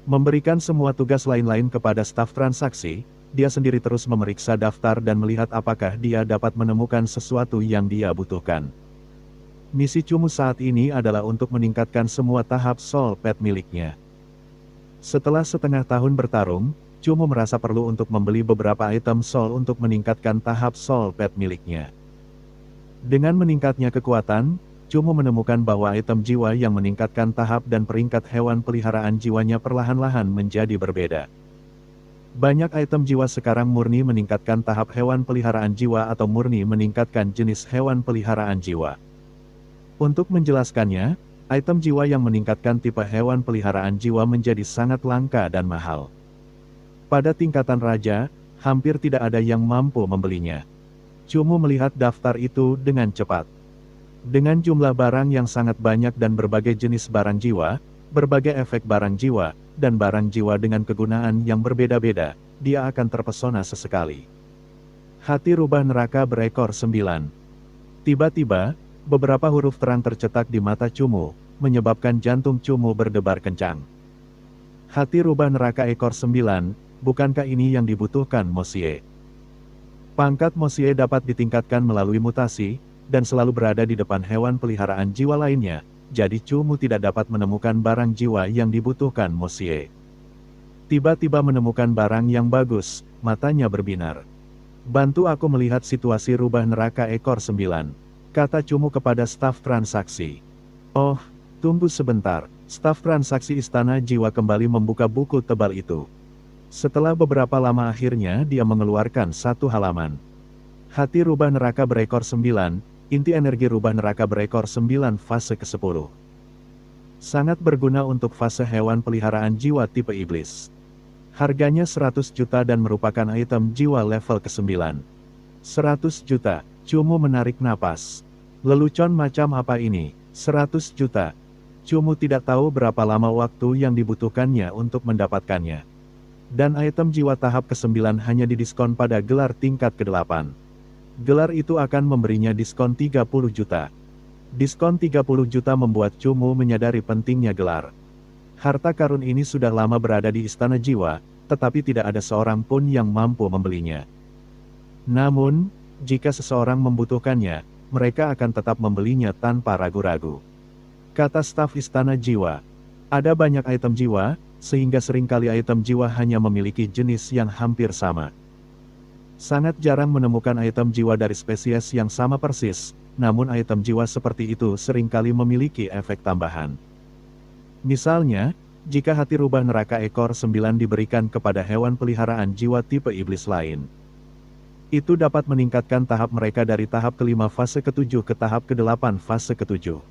Memberikan semua tugas lain-lain kepada staf transaksi, dia sendiri terus memeriksa daftar dan melihat apakah dia dapat menemukan sesuatu yang dia butuhkan. Misi Cumu saat ini adalah untuk meningkatkan semua tahap soul pet miliknya. Setelah setengah tahun bertarung, Cumu merasa perlu untuk membeli beberapa item soul untuk meningkatkan tahap soul pet miliknya. Dengan meningkatnya kekuatan, Cumu menemukan bahwa item jiwa yang meningkatkan tahap dan peringkat hewan peliharaan jiwanya perlahan-lahan menjadi berbeda. Banyak item jiwa sekarang murni meningkatkan tahap hewan peliharaan jiwa atau murni meningkatkan jenis hewan peliharaan jiwa. Untuk menjelaskannya, item jiwa yang meningkatkan tipe hewan peliharaan jiwa menjadi sangat langka dan mahal. Pada tingkatan raja, hampir tidak ada yang mampu membelinya. Cumu melihat daftar itu dengan cepat. Dengan jumlah barang yang sangat banyak dan berbagai jenis barang jiwa, berbagai efek barang jiwa, dan barang jiwa dengan kegunaan yang berbeda-beda, dia akan terpesona sesekali. Hati rubah neraka berekor 9. Tiba-tiba, beberapa huruf terang tercetak di mata Cumu, menyebabkan jantung Cumu berdebar kencang. Hati rubah neraka ekor 9, bukankah ini yang dibutuhkan Mosie? Pangkat Mosie dapat ditingkatkan melalui mutasi, dan selalu berada di depan hewan peliharaan jiwa lainnya, jadi Cumu tidak dapat menemukan barang jiwa yang dibutuhkan Mosie. Tiba-tiba menemukan barang yang bagus, matanya berbinar. "Bantu aku melihat situasi rubah neraka ekor 9, kata Cumu kepada staf transaksi. "Oh, tunggu sebentar." Staf transaksi Istana Jiwa kembali membuka buku tebal itu. Setelah beberapa lama akhirnya dia mengeluarkan satu halaman. Hati rubah neraka berekor 9, inti energi rubah neraka berekor 9 fase ke-10. Sangat berguna untuk fase hewan peliharaan jiwa tipe iblis. Harganya 100 juta dan merupakan item jiwa level ke-9. 100 juta, Cumu menarik napas. Lelucon macam apa ini? 100 juta. Cumu tidak tahu berapa lama waktu yang dibutuhkannya untuk mendapatkannya. Dan item jiwa tahap ke-9 hanya didiskon pada gelar tingkat ke-8. Gelar itu akan memberinya diskon 30 juta. Diskon 30 juta membuat Cumu menyadari pentingnya gelar. Harta karun ini sudah lama berada di Istana Jiwa, tetapi tidak ada seorang pun yang mampu membelinya. Namun, jika seseorang membutuhkannya, mereka akan tetap membelinya tanpa ragu-ragu. Kata staf Istana Jiwa, ada banyak item jiwa, sehingga seringkali item jiwa hanya memiliki jenis yang hampir sama. Sangat jarang menemukan item jiwa dari spesies yang sama persis, namun item jiwa seperti itu seringkali memiliki efek tambahan. Misalnya, jika hati rubah neraka ekor 9 diberikan kepada hewan peliharaan jiwa tipe iblis lain, itu dapat meningkatkan tahap mereka dari tahap ke-5 fase ke-7 ke tahap ke-8 fase ke-7.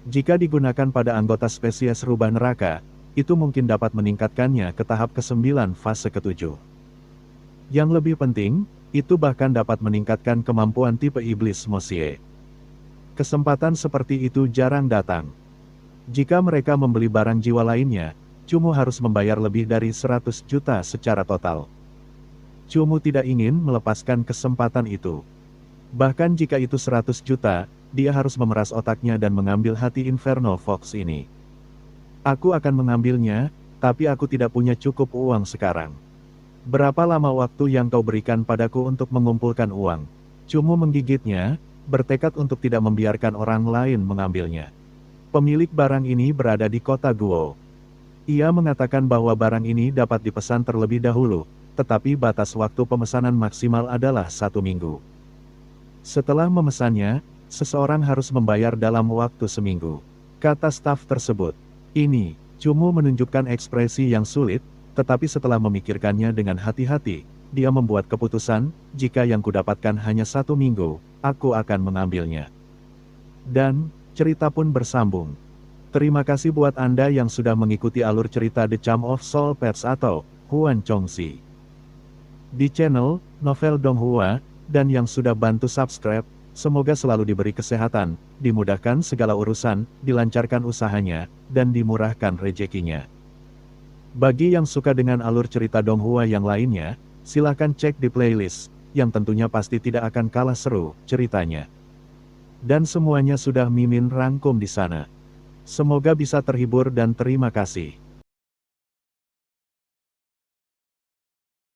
Jika digunakan pada anggota spesies rubah neraka, itu mungkin dapat meningkatkannya ke tahap ke-9 fase ke-7. Yang lebih penting, itu bahkan dapat meningkatkan kemampuan tipe iblis Mosie. Kesempatan seperti itu jarang datang. Jika mereka membeli barang jiwa lainnya, Cumu harus membayar lebih dari 100 juta secara total. Cumu tidak ingin melepaskan kesempatan itu. Bahkan jika itu 100 juta, dia harus memeras otaknya dan mengambil hati Inferno Fox ini. Aku akan mengambilnya, tapi aku tidak punya cukup uang sekarang. Berapa lama waktu yang kau berikan padaku untuk mengumpulkan uang? Cumu menggigitnya, bertekad untuk tidak membiarkan orang lain mengambilnya. Pemilik barang ini berada di kota Guo. Ia mengatakan bahwa barang ini dapat dipesan terlebih dahulu, tetapi batas waktu pemesanan maksimal adalah 1 minggu. Setelah memesannya, seseorang harus membayar dalam waktu seminggu. Kata staf tersebut. Ini, Cumu menunjukkan ekspresi yang sulit, tetapi setelah memikirkannya dengan hati-hati, dia membuat keputusan, jika yang kudapatkan hanya 1 minggu, aku akan mengambilnya. Dan, cerita pun bersambung. Terima kasih buat Anda yang sudah mengikuti alur cerita The Charm of Soul Pets atau Huan Chongxi di channel Novel Donghua, dan yang sudah bantu subscribe. Semoga selalu diberi kesehatan, dimudahkan segala urusan, dilancarkan usahanya, dan dimurahkan rezekinya. Bagi yang suka dengan alur cerita Donghua yang lainnya, silahkan cek di playlist, yang tentunya pasti tidak akan kalah seru ceritanya. Dan semuanya sudah Mimin rangkum di sana. Semoga bisa terhibur dan terima kasih.